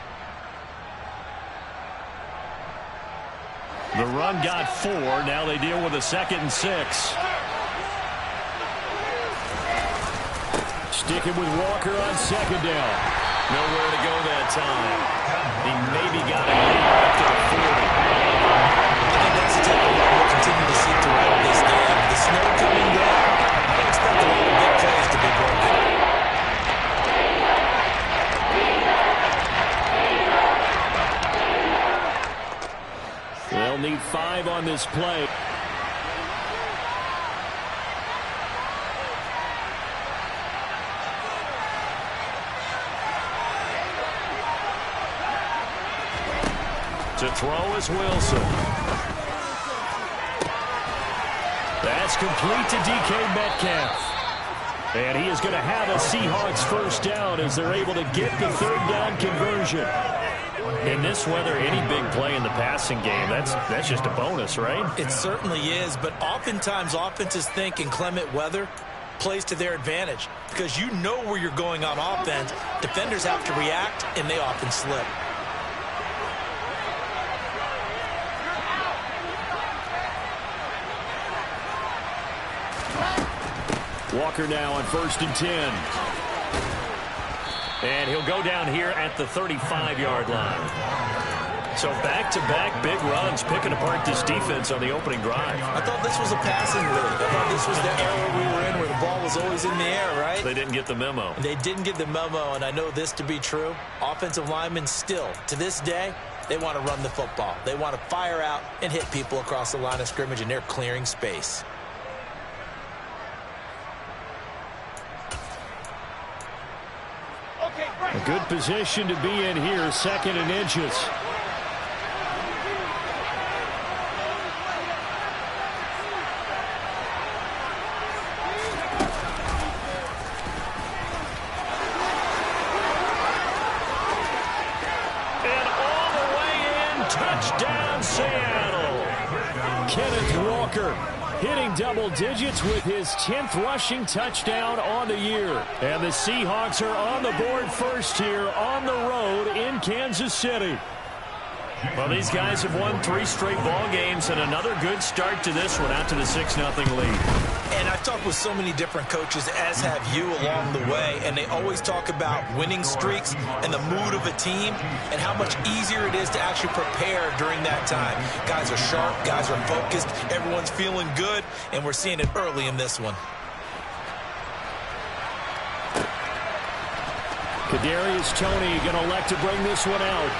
The run got 4. Now they deal with a 2nd and 6. Sticking with Walker on 2nd down. Nowhere to go that time. He maybe got it up to the 40. I think that's the type of run we'll continue to see throughout this game. The snow coming down, I expect a lot of big plays to be broken. They'll need 5 on this play. To throw is Wilson. That's complete to DK Metcalf. And he is going to have a Seahawks first down as they're able to get the 3rd down conversion. In this weather, any big play in the passing game, that's just a bonus, right? It certainly is, but oftentimes offenses think in clement weather plays to their advantage because you know where you're going on offense. Defenders have to react, and they often slip. Walker now on 1st and 10. And he'll go down here at the 35-yard line. So back-to-back big runs picking apart this defense on the opening drive. I thought this was a passing league. I thought this was the era we were in where the ball was always in the air, right? They didn't get the memo. They didn't get the memo, and I know this to be true. Offensive linemen still, to this day, they want to run the football. They want to fire out and hit people across the line of scrimmage, and they're clearing space. A good position to be in here, 2nd and inches. And all the way in, touchdown Seattle. Kenneth Walker hitting double digits with his 10th rushing touchdown on the year. And the Seahawks are on the board first here on the road in Kansas City. Well, these guys have won 3 straight ball games and another good start to this one out to the 6-0 lead. And I've talked with so many different coaches, as have you, along the way, and they always talk about winning streaks and the mood of a team and how much easier it is to actually prepare during that time. Guys are sharp, guys are focused, everyone's feeling good, and we're seeing it early in this one. Kadarius Toney going to elect to bring this one out.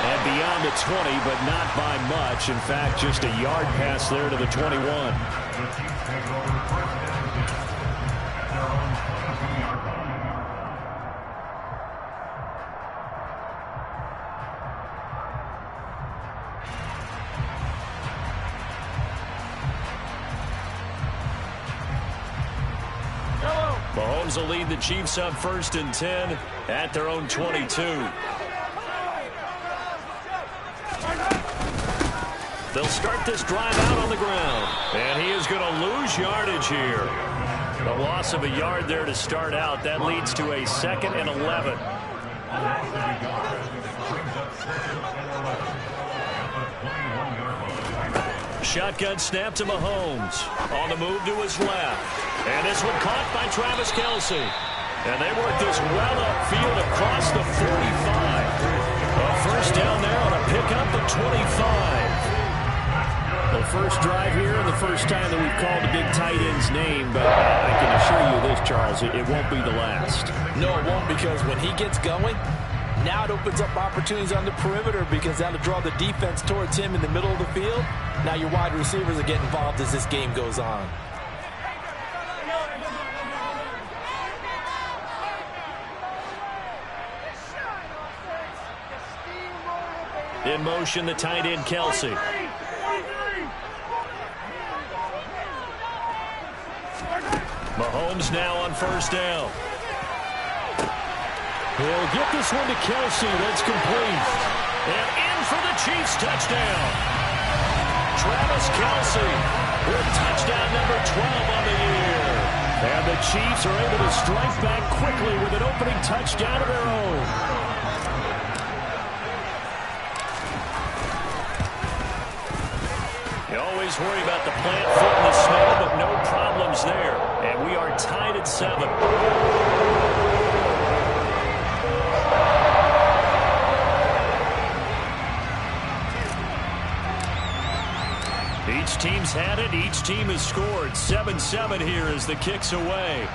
And beyond the 20, but not by much. In fact, just a yard pass there to the 21. Mahomes will lead the Chiefs up 1st and 10 at their own 22. They'll start this drive out on the ground. And he is going to lose yardage here. A loss of a yard there to start out. That leads to a 2nd and 11. Shotgun snap to Mahomes. On the move to his left. And this one caught by Travis Kelce. And they work this well upfield across the 45. A first down there on a pickup of 25. The first drive here and the first time that we've called a big tight end's name, but I can assure you this, Charles, it won't be the last. No, it won't, because when he gets going, now it opens up opportunities on the perimeter because that'll draw the defense towards him in the middle of the field. Now your wide receivers are getting involved as this game goes on. In motion, the tight end, Kelce. Mahomes now on first down. He'll get this one to Kelce. That's complete. And in for the Chiefs touchdown. Travis Kelce with touchdown number 12 on the year. And the Chiefs are able to strike back quickly with an opening touchdown of their own. You always worry about the plant foot in the snow, but no problems there. And we are tied at 7. Each team's had it. Each team has scored. 7-7 here as the kick's away.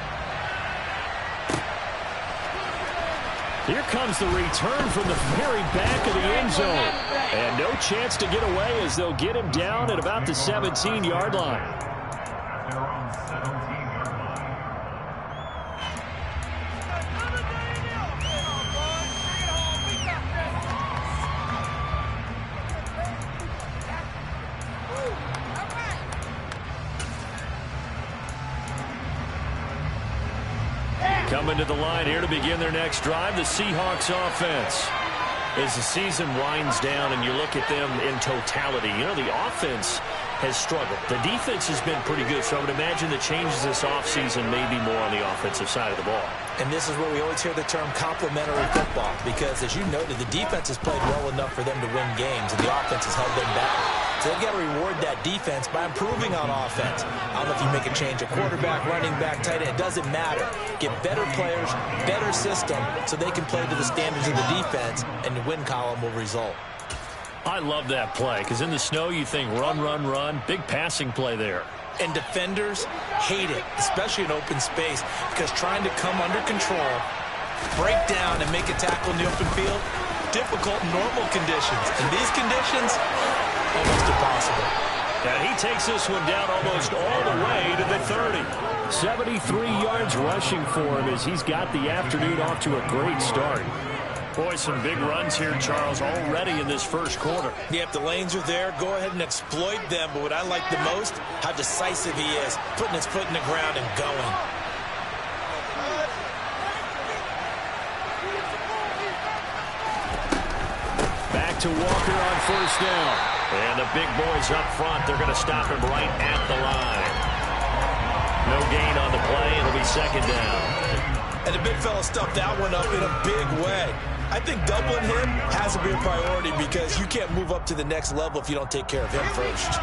Here comes the return from the very back of the end zone. And no chance to get away as they'll get him down at about the 17-yard line. They're on 17-yard line. Coming to the line here to begin their next drive, the Seahawks offense. As the season winds down and you look at them in totality, you know, the offense has struggled. The defense has been pretty good, so I would imagine the changes this offseason may be more on the offensive side of the ball. And this is where we always hear the term complementary football, because as you noted, the defense has played well enough for them to win games, and the offense has held them back. So they've got to reward that defense by improving on offense. I don't know if you make a change, a quarterback, running back, tight end, it doesn't matter. Get better players, better system, so they can play to the standards of the defense, and the win column will result. I love that play, because in the snow you think run, run, run. Big passing play there. And defenders hate it, especially in open space, because trying to come under control, break down, and make a tackle in the open field, difficult in normal conditions. In these conditions, almost impossible. And he takes this one down almost all the way to the 30. 73 yards rushing for him as he's got the afternoon off to a great start. Boy, some big runs here, Charles, already in this first quarter. Yeah, if the lanes are there, go ahead and exploit them. But what I like the most, how decisive he is, putting his foot in the ground and going. Back to Walker on first down. And the big boys up front, they're going to stop him right at the line. No gain on the play. It'll be second down. And the big fella stuffed that one up in a big way. I think doubling him has to be a priority because you can't move up to the next level if you don't take care of him first.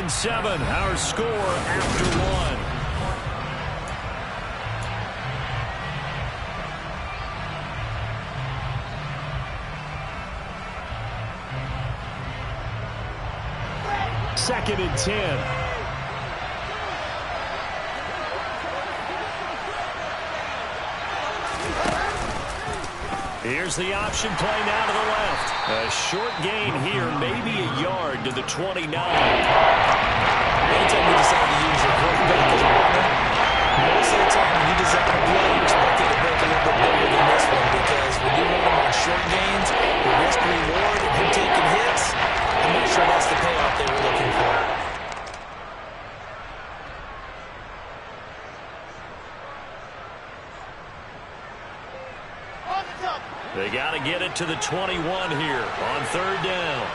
Seven, our score after one. Second and 10. Here's the option play now to the left. A short gain here, maybe a yard to the 29. Anytime you decide to use your quarterback as a runner, most of the time when you design a play, you expect it to break a little bit bigger than this one because when you run them on short gains, the risk-reward of him taking hits, I'm not sure that's the payoff they were looking for. They got to get it to the 21 here on third down.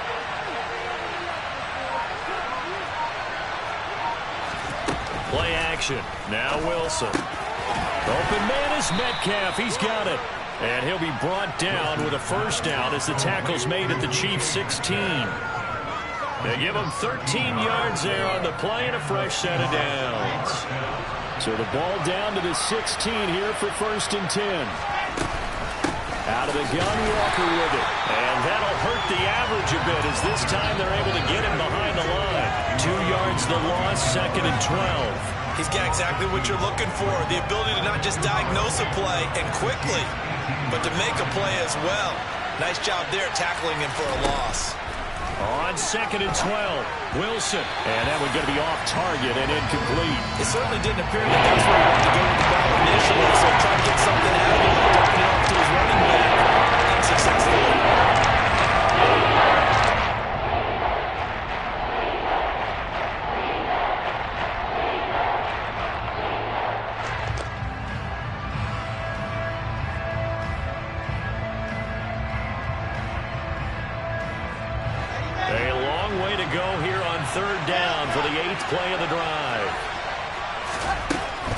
Play action. Now Wilson. Open man is Metcalf. He's got it. And he'll be brought down with a first down as the tackle's made at the Chiefs' 16. They give him 13 yards there on the play and a fresh set of downs. So the ball down to the 16 here for first and 10. Out of the gun, Walker with it. And that'll hurt the average a bit as this time they're able to get him behind the line. 2 yards the loss, second and 12. He's got exactly what you're looking for, the ability to not just diagnose a play and quickly, but to make a play as well. Nice job there tackling him for a loss. On second and 12, Wilson. And that one's going to be off target and incomplete. It certainly didn't appear that that's where he wanted to go with the ball initially, so try to get something out of it, dumping it off to his running back unsuccessfully. Third down for the 8th play of the drive.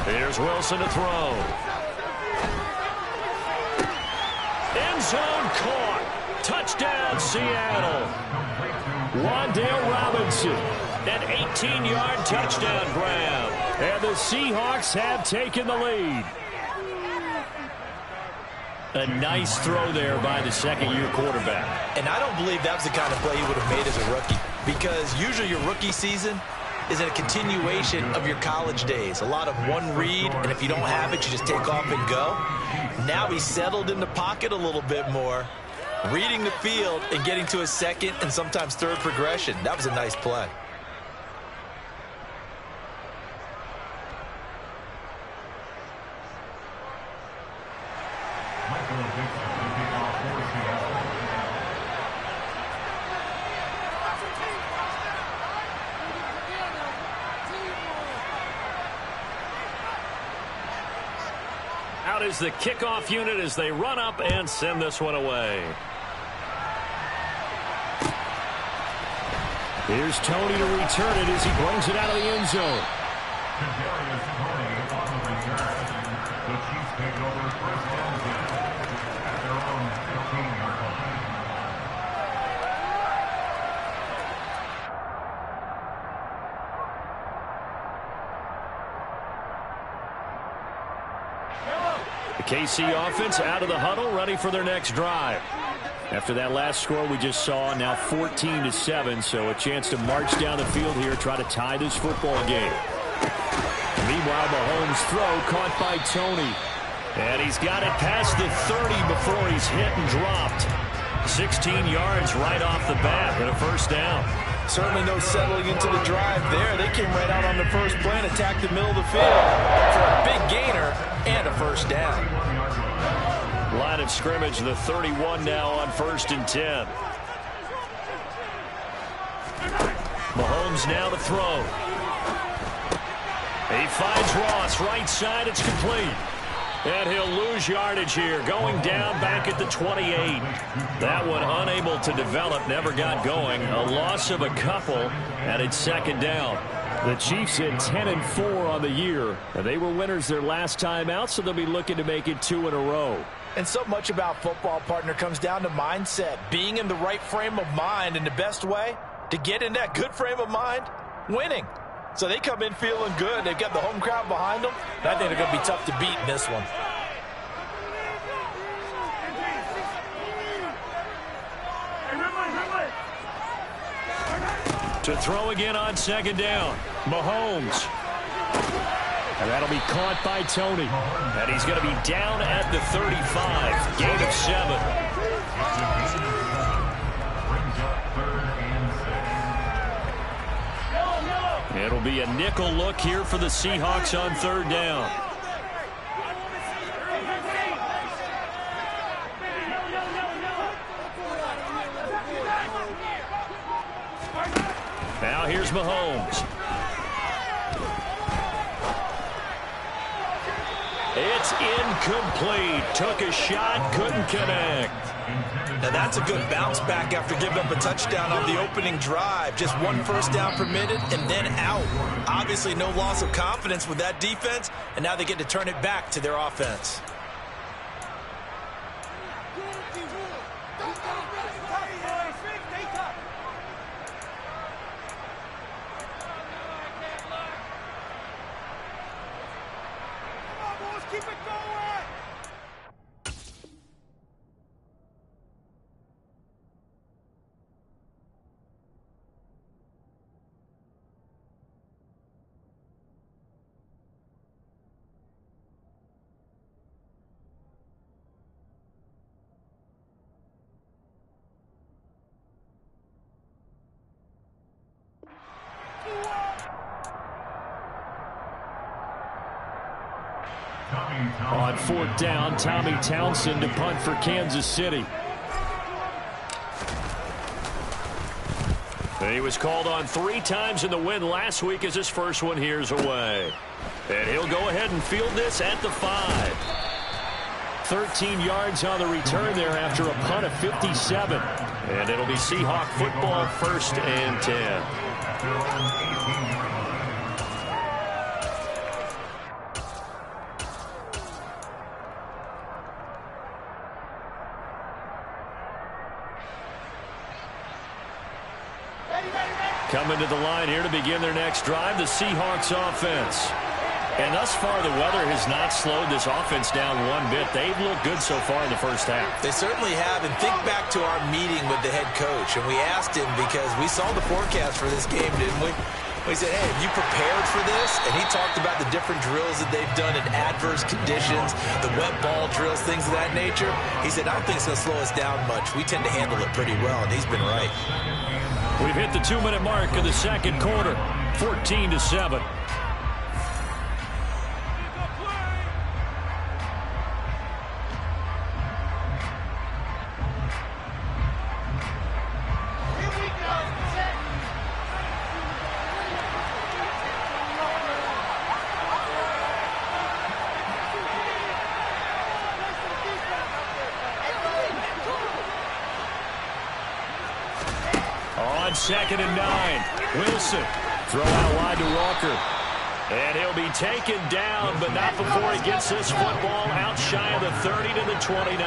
Here's Wilson to throw. End zone caught. Touchdown, Seattle. Wan'Dale Robinson. An 18-yard touchdown grab. And the Seahawks have taken the lead. A nice throw there by the second-year quarterback. And I don't believe that was the kind of play he would have made as a rookie, because usually your rookie season is a continuation of your college days. A lot of one read, and if you don't have it, you just take off and go. Now he's settled in the pocket a little bit more, reading the field and getting to his second and sometimes third progression. That was a nice play. Out is the kickoff unit as they run up and send this one away. Here's Tony to return it as he brings it out of the end zone. The Chiefs take it over first and 10 at their own 15-yard line. The KC offense out of the huddle, ready for their next drive. After that last score we just saw, now 14-7, so a chance to march down the field here, try to tie this football game. Meanwhile, Mahomes' throw caught by Tony. And he's got it past the 30 before he's hit and dropped. 16 yards right off the bat and a first down. Certainly no settling into the drive there. They came right out on the first play and attacked the middle of the field for a big gainer and a first down. Line of scrimmage, the 31 now on first and 10. Mahomes now to throw. He finds Ross, right side, it's complete. And he'll lose yardage here, going down back at the 28. That one unable to develop, never got going. A loss of a couple, and it's second down. The Chiefs at 10-4 on the year. And they were winners their last time out, so they'll be looking to make it 2 in a row. And so much about football, partner, comes down to mindset. Being in the right frame of mind, and the best way to get in that good frame of mind, winning. So they come in feeling good. They've got the home crowd behind them. I think they're going to be tough to beat in this one. To throw again on second down, Mahomes. And that'll be caught by Tony. And he's going to be down at the 35. Gain of 7. It'll be a nickel look here for the Seahawks on third down. Now here's Mahomes. It's incomplete. Took a shot, couldn't connect. Now that's a good bounce back after giving up a touchdown on the opening drive. Just 1 first down permitted and then out. Obviously no loss of confidence with that defense, and now they get to turn it back to their offense. Keep it going! On fourth down, Tommy Townsend to punt for Kansas City. He was called on 3 times in the win last week as his first one here's away. And he'll go ahead and field this at the 5. 13 yards on the return there after a punt of 57. And it'll be Seahawk football, 1st and 10. Coming to the line here to begin their next drive, the Seahawks offense. And thus far, the weather has not slowed this offense down one bit. They've looked good so far in the first half. They certainly have. And think back to our meeting with the head coach. And we asked him because we saw the forecast for this game, didn't we? We said, hey, have you prepared for this? And he talked about the different drills that they've done in adverse conditions, the wet ball drills, things of that nature. He said, I don't think it's going to slow us down much. We tend to handle it pretty well, and he's been right. We've hit the 2-minute mark of the second quarter, 14-7. On 2nd and 9, Wilson. Throw out wide to Walker. And he'll be taken down, but not before he gets this football out shy of the 30 to the 29.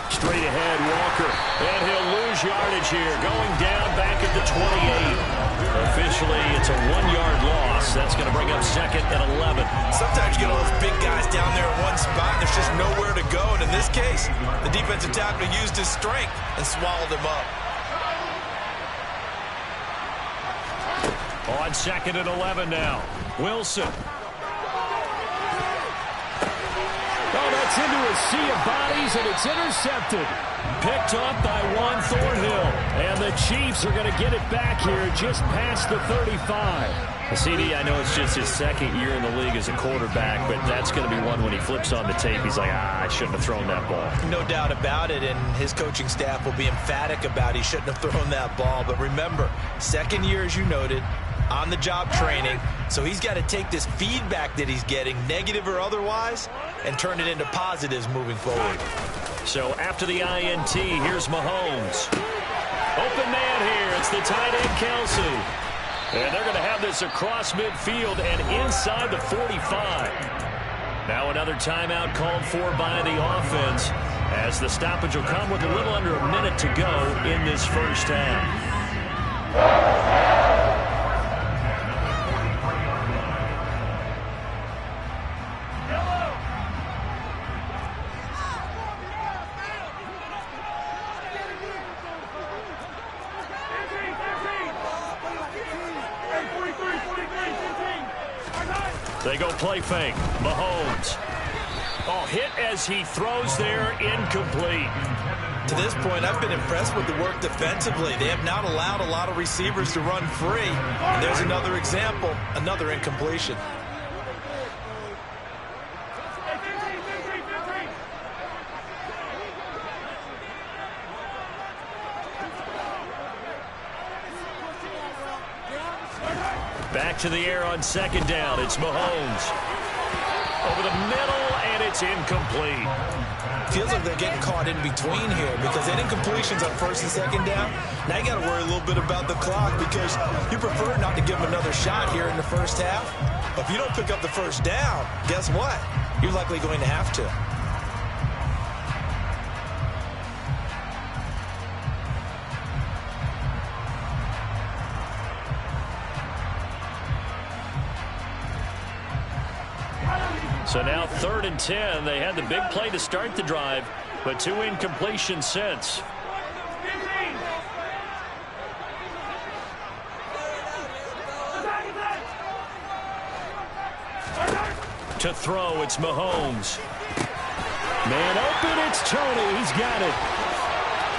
Straight ahead, Walker. And he'll lose yardage here, going down back at the 28. Officially, it's a 1-yard loss. That's going to bring up 2nd and 11. Sometimes you get all those big guys down there in one spot, and there's just nowhere to go. And in this case, the defensive tackle used his strength and swallowed him up. On 2nd and 11 now, Wilson. Oh, that's into a sea of bodies, and it's intercepted. Picked up by Juan Thornhill. And the Chiefs are going to get it back here just past the 35. CD, I know it's just his second year in the league as a quarterback, but that's going to be one when he flips on the tape. He's like, I shouldn't have thrown that ball. No doubt about it, and his coaching staff will be emphatic about he shouldn't have thrown that ball. But remember, second year, as you noted, on-the-job training, so he's got to take this feedback that he's getting, negative or otherwise, and turn it into positives moving forward. So after the INT, here's Mahomes. Open man here. It's the tight end, Kelsey. And they're going to have this across midfield and inside the 45. Now another timeout called for by the offense, as the stoppage will come with a little under a minute to go in this first half. They go play fake. Mahomes. Oh, hit as he throws there, incomplete. To this point, I've been impressed with the work defensively. They have not allowed a lot of receivers to run free. And there's another example, another incompletion. Back to the air on second down. It's Mahomes. Over the middle, and it's incomplete. Feels like they're getting caught in between here because they did incompletions on first and second down. Now you got to worry a little bit about the clock because you prefer not to give them another shot here in the first half. But if you don't pick up the first down, guess what? You're likely going to have to. So now 3rd and 10. They had the big play to start the drive, but 2 incompletions since. To throw, it's Mahomes. Man open, it's Tony. He's got it.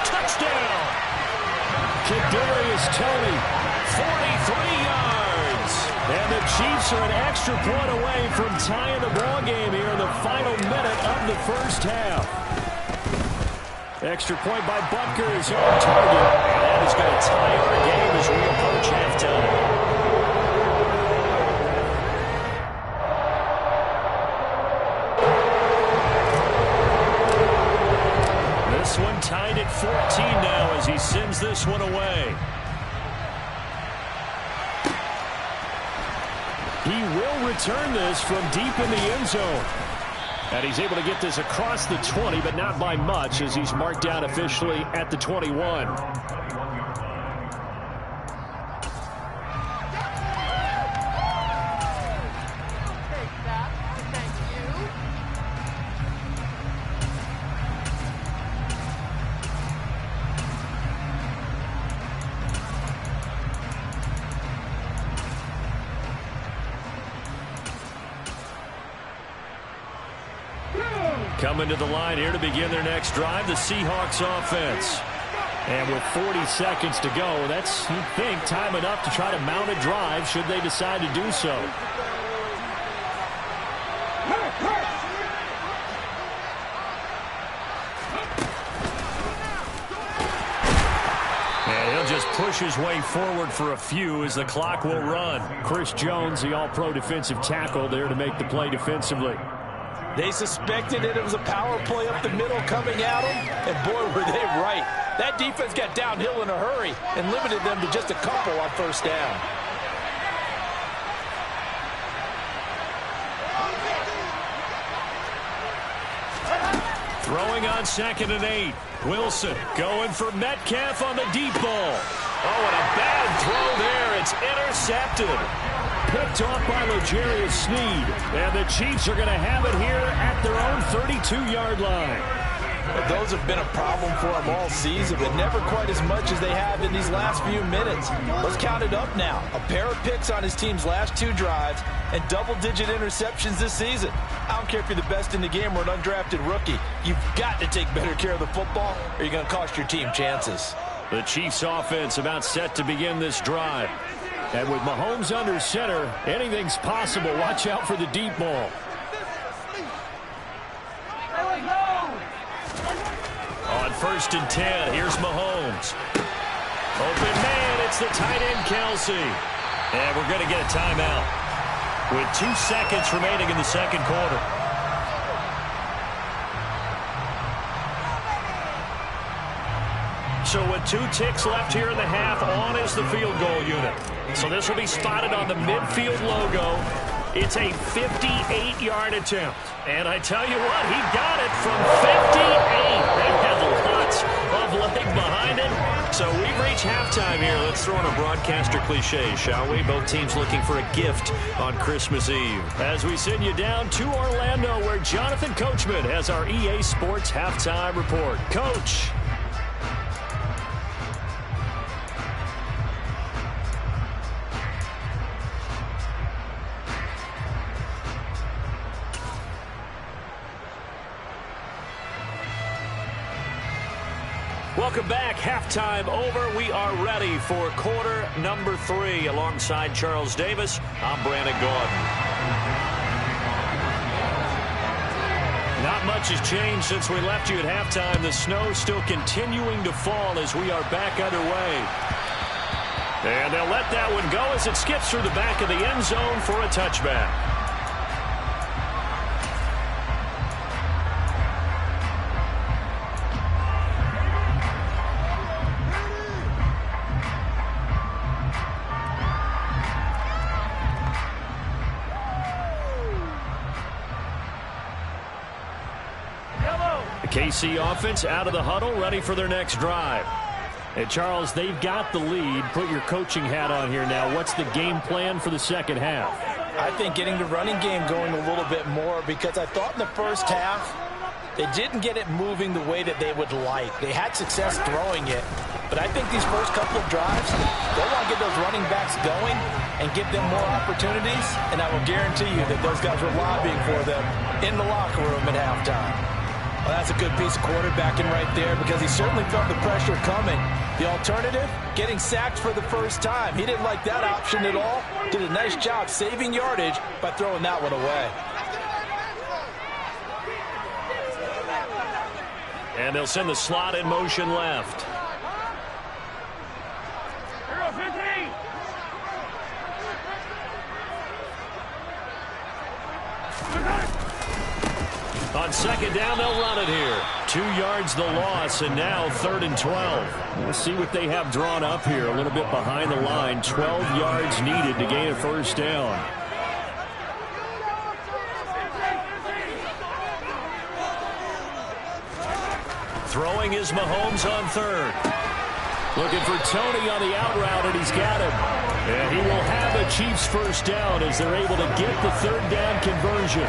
Touchdown! Kadarius Toney. 43 yards. And the Chiefs are an extra point away from tying the ball game here in the final minute of the first half. Extra point by Butker is on target. And that is going to tie our game as we approach halftime. This one tied at 14 now as he sends this one away. He will return this from deep in the end zone. And he's able to get this across the 20, but not by much, as he's marked down officially at the 21. Coming to the line here to begin their next drive, the Seahawks offense. And with 40 seconds to go, that's, you'd think, time enough to try to mount a drive should they decide to do so. And he'll just push his way forward for a few as the clock will run. Chris Jones, the all-pro defensive tackle, there to make the play defensively. They suspected it was a power play up the middle coming at them, and boy, were they right. That defense got downhill in a hurry and limited them to just a couple on first down. Throwing on 2nd and 8. Wilson going for Metcalf on the deep ball. Oh, and a bad throw there. It's intercepted. Picked off by L'Jarius Sneed. And the Chiefs are going to have it here at their own 32-yard line. Those have been a problem for them all season, but never quite as much as they have in these last few minutes. Let's count it up now. A pair of picks on his team's last 2 drives and double-digit interceptions this season. I don't care if you're the best in the game or an undrafted rookie. You've got to take better care of the football or you're going to cost your team chances. The Chiefs offense about set to begin this drive. And with Mahomes under center, anything's possible. Watch out for the deep ball. On 1st and 10, here's Mahomes. Open man, it's the tight end, Kelsey. And we're going to get a timeout with 2 seconds remaining in the second quarter. So with 2 ticks left here in the half, on is the field goal unit. So this will be spotted on the midfield logo. It's a 58-yard attempt. And I tell you what, he got it from 58. That had lots of leg behind it. So we've reached halftime here. Let's throw in a broadcaster cliche, shall we? Both teams looking for a gift on Christmas Eve. As we send you down to Orlando, where Jonathan Coachman has our EA Sports halftime report. Coach. Welcome back. Halftime over. We are ready for quarter number 3. Alongside Charles Davis, I'm Brandon Gordon. Not much has changed since we left you at halftime. The snow still continuing to fall as we are back underway. And they'll let that one go as it skips through the back of the end zone for a touchback. KC offense out of the huddle, ready for their next drive. And Charles, they've got the lead. Put your coaching hat on here now. What's the game plan for the second half? I think getting the running game going a little bit more, because I thought in the first half they didn't get it moving the way that they would like. They had success throwing it, but I think these first couple of drives, they want to get those running backs going and give them more opportunities, and I will guarantee you that those guys were lobbying for them in the locker room at halftime. Well, that's a good piece of quarterbacking right there, because he certainly felt the pressure coming. The alternative, getting sacked for the first time. He didn't like that option at all. Did a nice job saving yardage by throwing that one away. And they'll send the slot in motion left. On second down, they'll run it here. 2 yards the loss, and now 3rd and 12. We'll see what they have drawn up here. A little bit behind the line. 12 yards needed to gain a first down. Throwing is Mahomes on 3rd. Looking for Tony on the out route, and he's got him. And he will have a Chiefs first down as they're able to get the 3rd down conversion.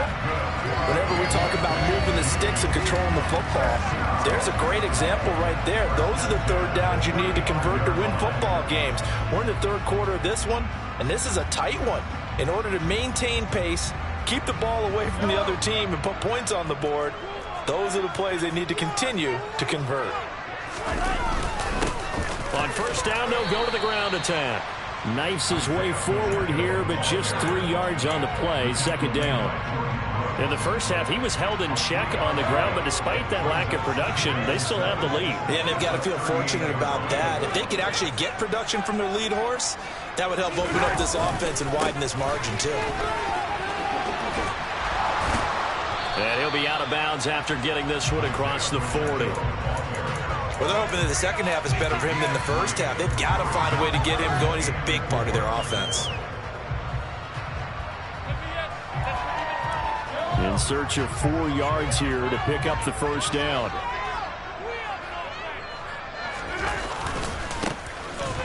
Whenever we talk about moving the sticks and controlling the football, there's a great example right there. Those are the 3rd downs you need to convert to win football games. We're in the 3rd quarter of this one, and this is a tight one. In order to maintain pace, keep the ball away from the other team, and put points on the board, those are the plays they need to continue to convert. On first down, they'll go to the ground attack. Knifes his way forward here, but just 3 yards on the play. Second down. In the first half, he was held in check on the ground, but despite that lack of production, they still have the lead. Yeah, they've got to feel fortunate about that. If they could actually get production from their lead horse, that would help open up this offense and widen this margin, too. And he'll be out of bounds after getting this one across the 40. Well, they're hoping that the second half is better for him than the first half. They've got to find a way to get him going. He's a big part of their offense. In search of 4 yards here to pick up the first down.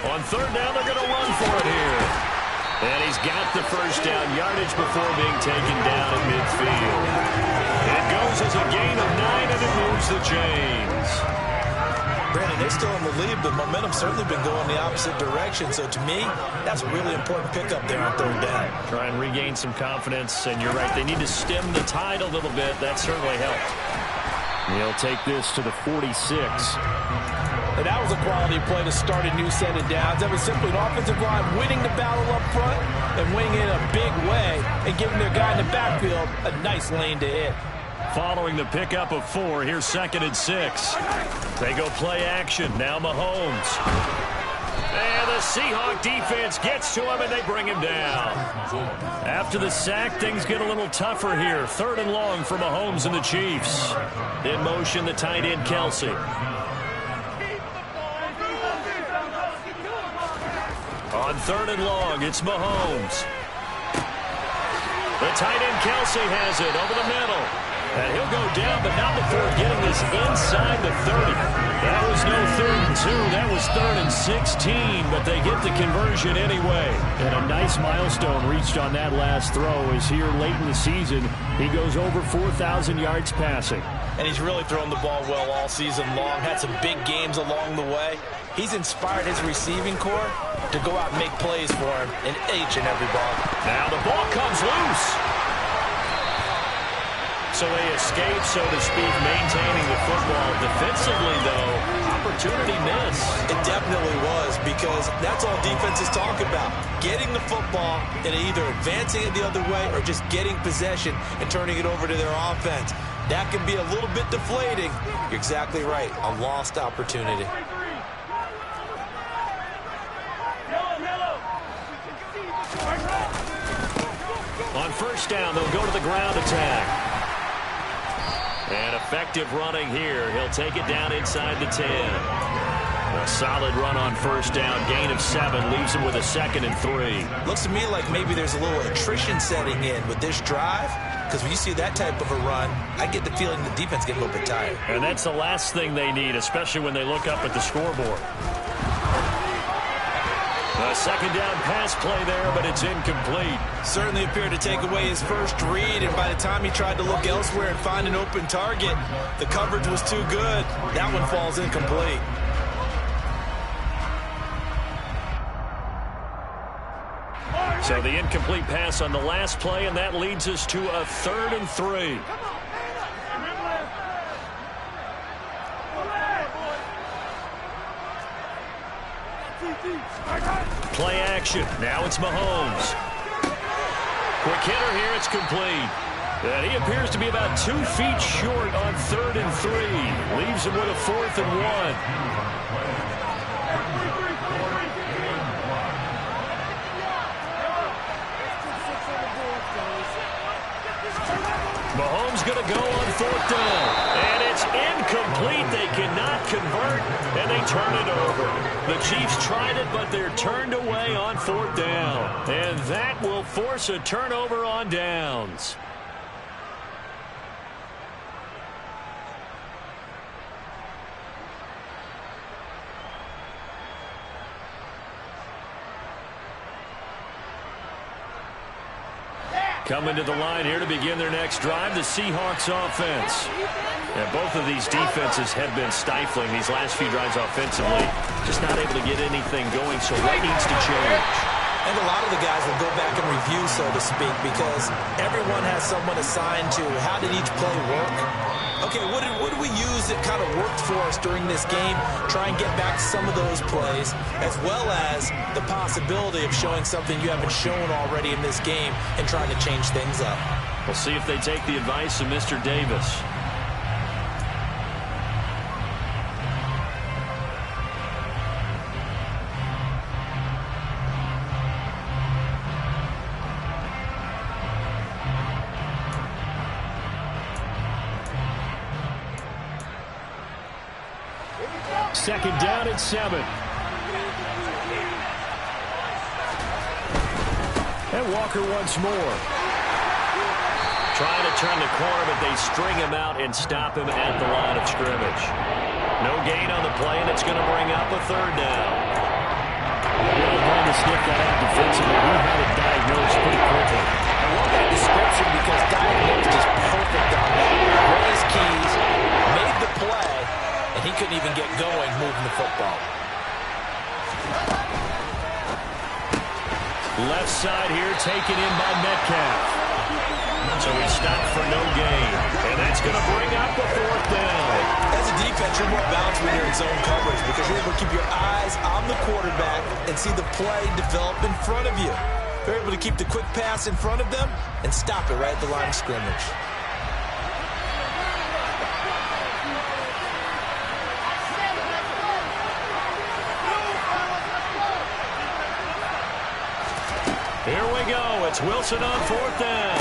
On third down, they're going to run for it here. And he's got the first down yardage before being taken down at midfield. It goes as a gain of 9, and it moves the chains. Brandon, they're still in the lead, but momentum's certainly been going the opposite direction. So to me, that's a really important pickup there on third down. Try and regain some confidence, and you're right, they need to stem the tide a little bit. That certainly helped. He'll take this to the 46. And that was a quality play to start a new set of downs. That was simply an offensive line winning the battle up front and winning it in a big way and giving their guy in the backfield a nice lane to hit. Following the pickup of 4, here's 2nd and 6. They go play action. Now Mahomes. And the Seahawk defense gets to him, and they bring him down. After the sack, things get a little tougher here. 3rd and long for Mahomes and the Chiefs. In motion, the tight end, Kelsey. On 3rd and long, it's Mahomes. The tight end, Kelsey, has it over the middle. And he'll go down, but not before getting this inside the 30. That was no 3rd and 2. That was 3rd and 16, but they get the conversion anyway. And a nice milestone reached on that last throw is here late in the season. He goes over 4,000 yards passing. And he's really thrown the ball well all season long. Had some big games along the way. He's inspired his receiving corps to go out and make plays for him in each and every ball. Now the ball comes loose. So they escape, so to speak, maintaining the football. Defensively, though, opportunity miss. It definitely was, because that's all defenses talk about. Getting the football and either advancing it the other way or just getting possession and turning it over to their offense. That can be a little bit deflating. You're exactly right. A lost opportunity. On 1st down, they'll go to the ground attack. And effective running here. He'll take it down inside the 10. A solid run on 1st down. Gain of 7 leaves him with a 2nd and 3. Looks to me like maybe there's a little attrition setting in with this drive, because when you see that type of a run, I get the feeling the defense gets a little bit tired. And that's the last thing they need, especially when they look up at the scoreboard. A 2nd down pass play there, but it's incomplete. Certainly appeared to take away his first read, and by the time he tried to look elsewhere and find an open target, the coverage was too good. That one falls incomplete. So the incomplete pass on the last play, and that leads us to a 3rd and 3. Play action. Now it's Mahomes. Quick hitter here. It's complete. And he appears to be about 2 feet short on 3rd and 3. Leaves him with a 4th and 1. Mahomes going to go on 4th down. And it's incomplete. They cannot convert, and they turn it over. The Chiefs tried it, but they're turned away on 4th down. And that will force a turnover on downs. Coming to the line here to begin their next drive, the Seahawks offense. And both of these defenses have been stifling these last few drives offensively. Just not able to get anything going, so what needs to change? And a lot of the guys will go back and review, so to speak, because everyone has someone assigned to how did each play work. Okay, what did we use that kind of worked for us during this game? Try and get back to some of those plays, as well as the possibility of showing something you haven't shown already in this game and trying to change things up. We'll see if they take the advice of Mr. Davis. Second down at 7. And Walker once more. Trying to turn the corner, but they string him out and stop him at the line of scrimmage. No gain on the play, and it's going to bring up a 3rd down. Really going to sniff that out defensively. We had it diagnosed pretty quickly. I love that description because diagnosed is perfect on that. Read his keys, made the play, and he couldn't even get going moving the football. Left side here taken in by Metcalf. So he stopped for no gain. And that's going to bring up a 4th down. As a defense, you're more balanced when you're in zone coverage because you're able to keep your eyes on the quarterback and see the play develop in front of you. You're able to keep the quick pass in front of them and stop it right at the line of scrimmage. Here we go. It's Wilson on 4th down.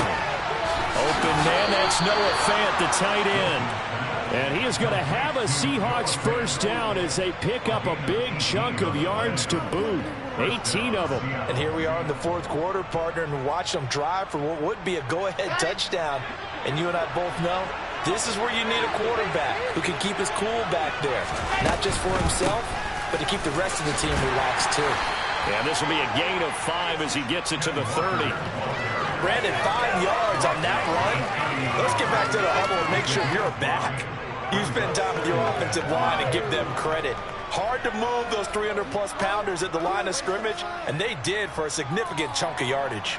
Open man, that's Noah Fant, the tight end. And he is going to have a Seahawks first down as they pick up a big chunk of yards to boot. 18 of them. And here we are in the 4th quarter, partner, and watch them drive for what would be a go-ahead touchdown. And you and I both know this is where you need a quarterback who can keep his cool back there. Not just for himself, but to keep the rest of the team relaxed too. And this will be a gain of 5 as he gets it to the 30. Brandon, 5 yards on that run. Let's get back to the huddle and make sure you're back. You spend time with your offensive line and give them credit. Hard to move those 300-plus pounders at the line of scrimmage, and they did for a significant chunk of yardage.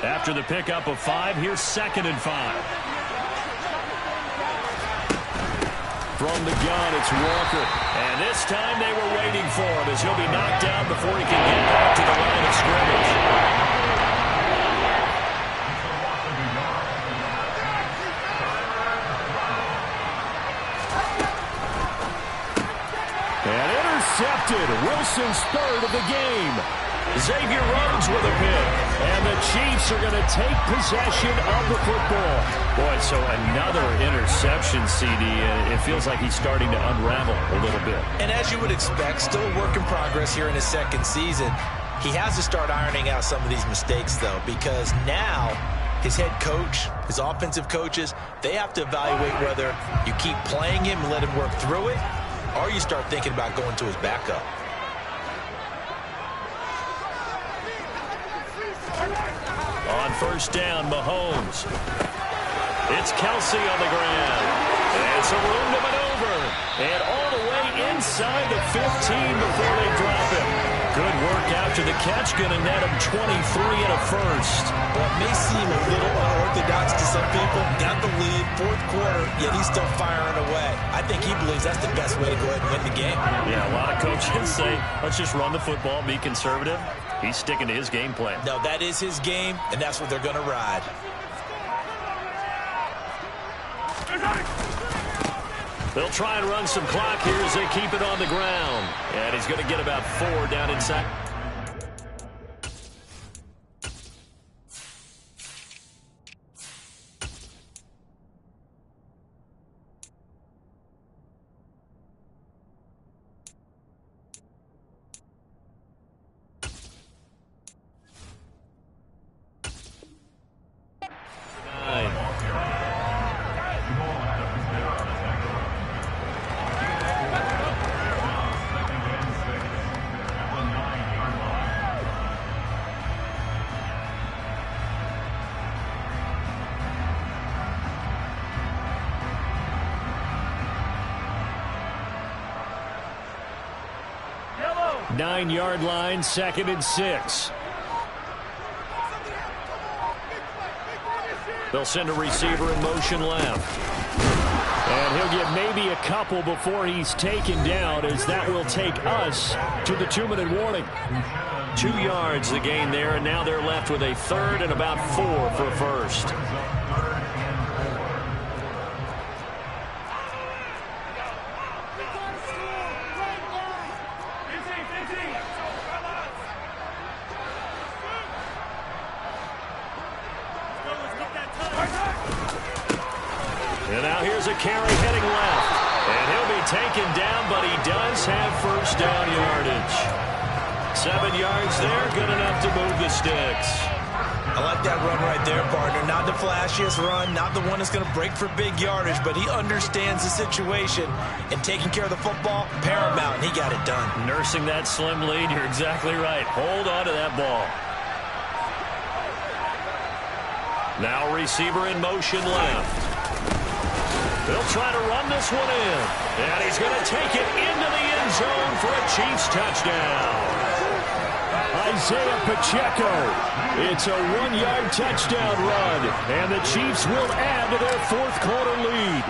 After the pickup of 5, here's 2nd and 5. From the gun, it's Walker. And this time they were waiting for him as he'll be knocked down before he can get back to the line of scrimmage. And intercepted. Wilson's 3rd of the game. Xavier Rhodes with a pick. And the Chiefs are going to take possession of the football. Boy, so another interception, CD. It feels like he's starting to unravel a little bit. And as you would expect, still a work in progress here in his 2nd season. He has to start ironing out some of these mistakes, though, because now his head coach, his offensive coaches, they have to evaluate whether you keep playing him and let him work through it, or you start thinking about going to his backup. On 1st down, Mahomes. It's Kelsey on the ground. And some room to maneuver. And all the way inside the 15 before they drop him. Good work after the catch. Going to net him 23 and a first. Well, it may seem a little unorthodox to some people. Got the lead, 4th quarter, yet he's still firing away. I think he believes that's the best way to go ahead and win the game. Yeah, a lot of coaches say, let's just run the football, be conservative. He's sticking to his game plan. No, that is his game, and that's what they're going to ride. They'll try and run some clock here as they keep it on the ground. And he's going to get about 4 down inside. Nine-yard line, 2nd and 6. They'll send a receiver in motion left. And he'll get maybe a couple before he's taken down, as that will take us to the 2-minute warning. 2 yards the gain there, and now they're left with a 3rd and about 4 for a first. And now here's a carry heading left. And he'll be taken down, but he does have first down yardage. 7 yards there, good enough to move the sticks. I like that run right there, partner. Not the flashiest run, not the one that's going to break for big yardage, but he understands the situation, and taking care of the football, paramount, and he got it done. Nursing that slim lead, you're exactly right. Hold on to that ball. Now receiver in motion left. They'll try to run this one in. And he's going to take it into the end zone for a Chiefs touchdown. Isaiah Pacheco. It's a 1-yard touchdown run, and the Chiefs will add to their fourth-quarter lead.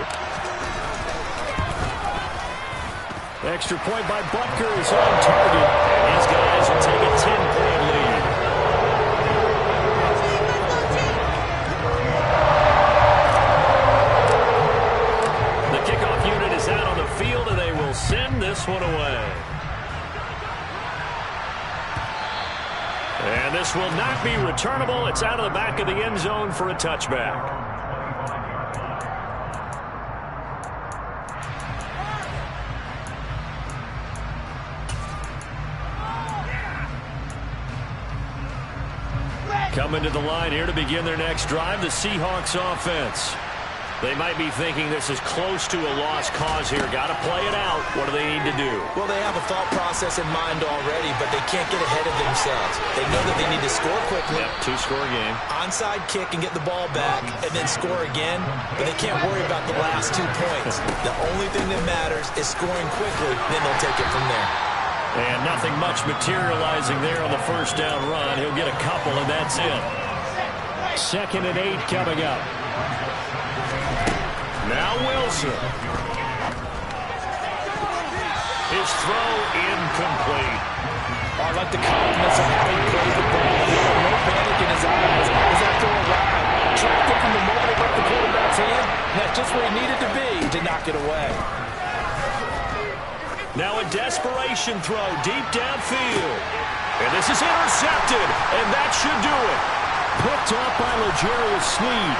Extra point by Butker is on target, and his guys will take a 10-point lead. The kickoff unit is out on the field, and they will send this one away. And this will not be returnable. It's out of the back of the end zone for a touchback. Coming to the line here to begin their next drive, the Seahawks offense. They might be thinking this is close to a lost cause here. Got to play it out. What do they need to do? Well, they have a thought process in mind already, but they can't get ahead of themselves. They know that they need to score quickly. Yep, two-score game. Onside kick and get the ball back and then score again, but they can't worry about the last 2 points. The only thing that matters is scoring quickly, then they'll take it from there. And nothing much materializing there on the first down run. He'll get a couple, and that's it. 2nd and 8 coming up. Now Wilson. His throw incomplete. I like the confidence of having played the ball. No panic in his eyes as that throw arrived. Tracked it from the moment it left the quarterback's hand. That's just where he needed to be to knock it away. Now a desperation throw deep downfield. And this is intercepted, and that should do it. Picked up by L'Jarius Sneed.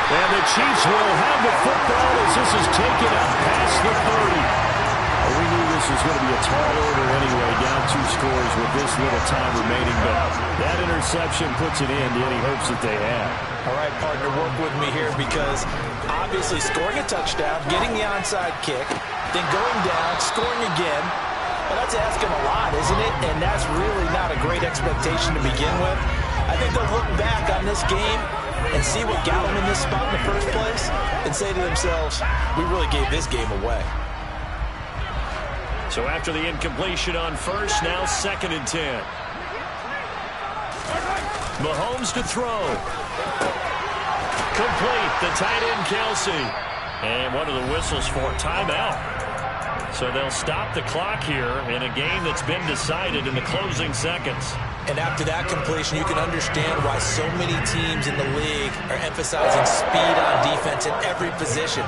And the Chiefs will have the football as this is taken up past the 30. Well, we knew this was going to be a tall order anyway, down 2 scores with this little time remaining, but that interception puts an end to any hopes that they have. All right, partner, work with me here because obviously scoring a touchdown, getting the onside kick, then going down, scoring again. Well, that's asking a lot, isn't it? And that's really not a great expectation to begin with. I think they'll look back on this game and see what got them in this spot in the first place and say to themselves, we really gave this game away. So after the incompletion on first, now 2nd and 10. Mahomes to throw. Complete. The tight end, Kelsey. And what are the whistles for? Timeout. So they'll stop the clock here in a game that's been decided in the closing seconds. And after that completion, you can understand why so many teams in the league are emphasizing speed on defense in every position.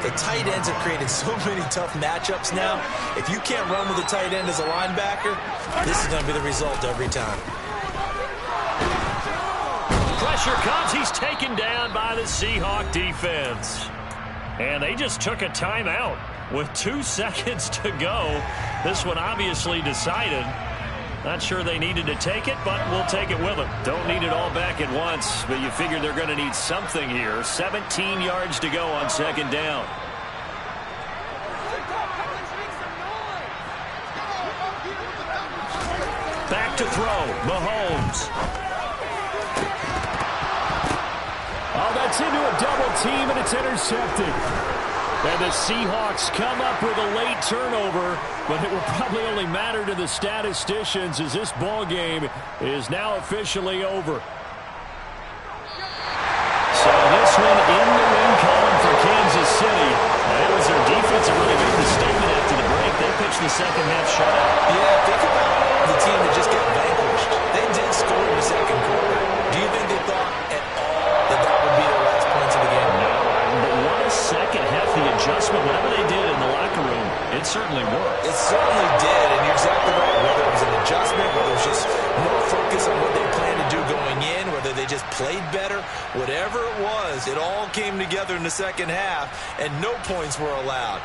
The tight ends have created so many tough matchups now. If you can't run with a tight end as a linebacker, this is going to be the result every time. Pressure comes. He's taken down by the Seahawk defense. And they just took a timeout with 2 seconds to go. This one obviously decided. Not sure they needed to take it, but we'll take it with them. Don't need it all back at once, but you figure they're going to need something here. 17 yards to go on 2nd down. Back to throw. Mahomes. Oh, that's into a double team, and it's intercepted. And the Seahawks come up with a late turnover, but it will probably only matter to the statisticians as this ball game is now officially over. So this one in the win column for Kansas City. That was their defense that really made the statement after the break. They pitched the second half shutout. Yeah, think about the team that just got vanquished. They did score in the second quarter. Do you think they thought at all that that would be their last points of the game? No, but what a second half. The adjustment, whatever they did in the locker room, it certainly worked. It certainly did, and you're exactly right. Whether it was an adjustment, whether it was just more focus on what they planned to do going in, whether they just played better, whatever it was, it all came together in the second half, and no points were allowed.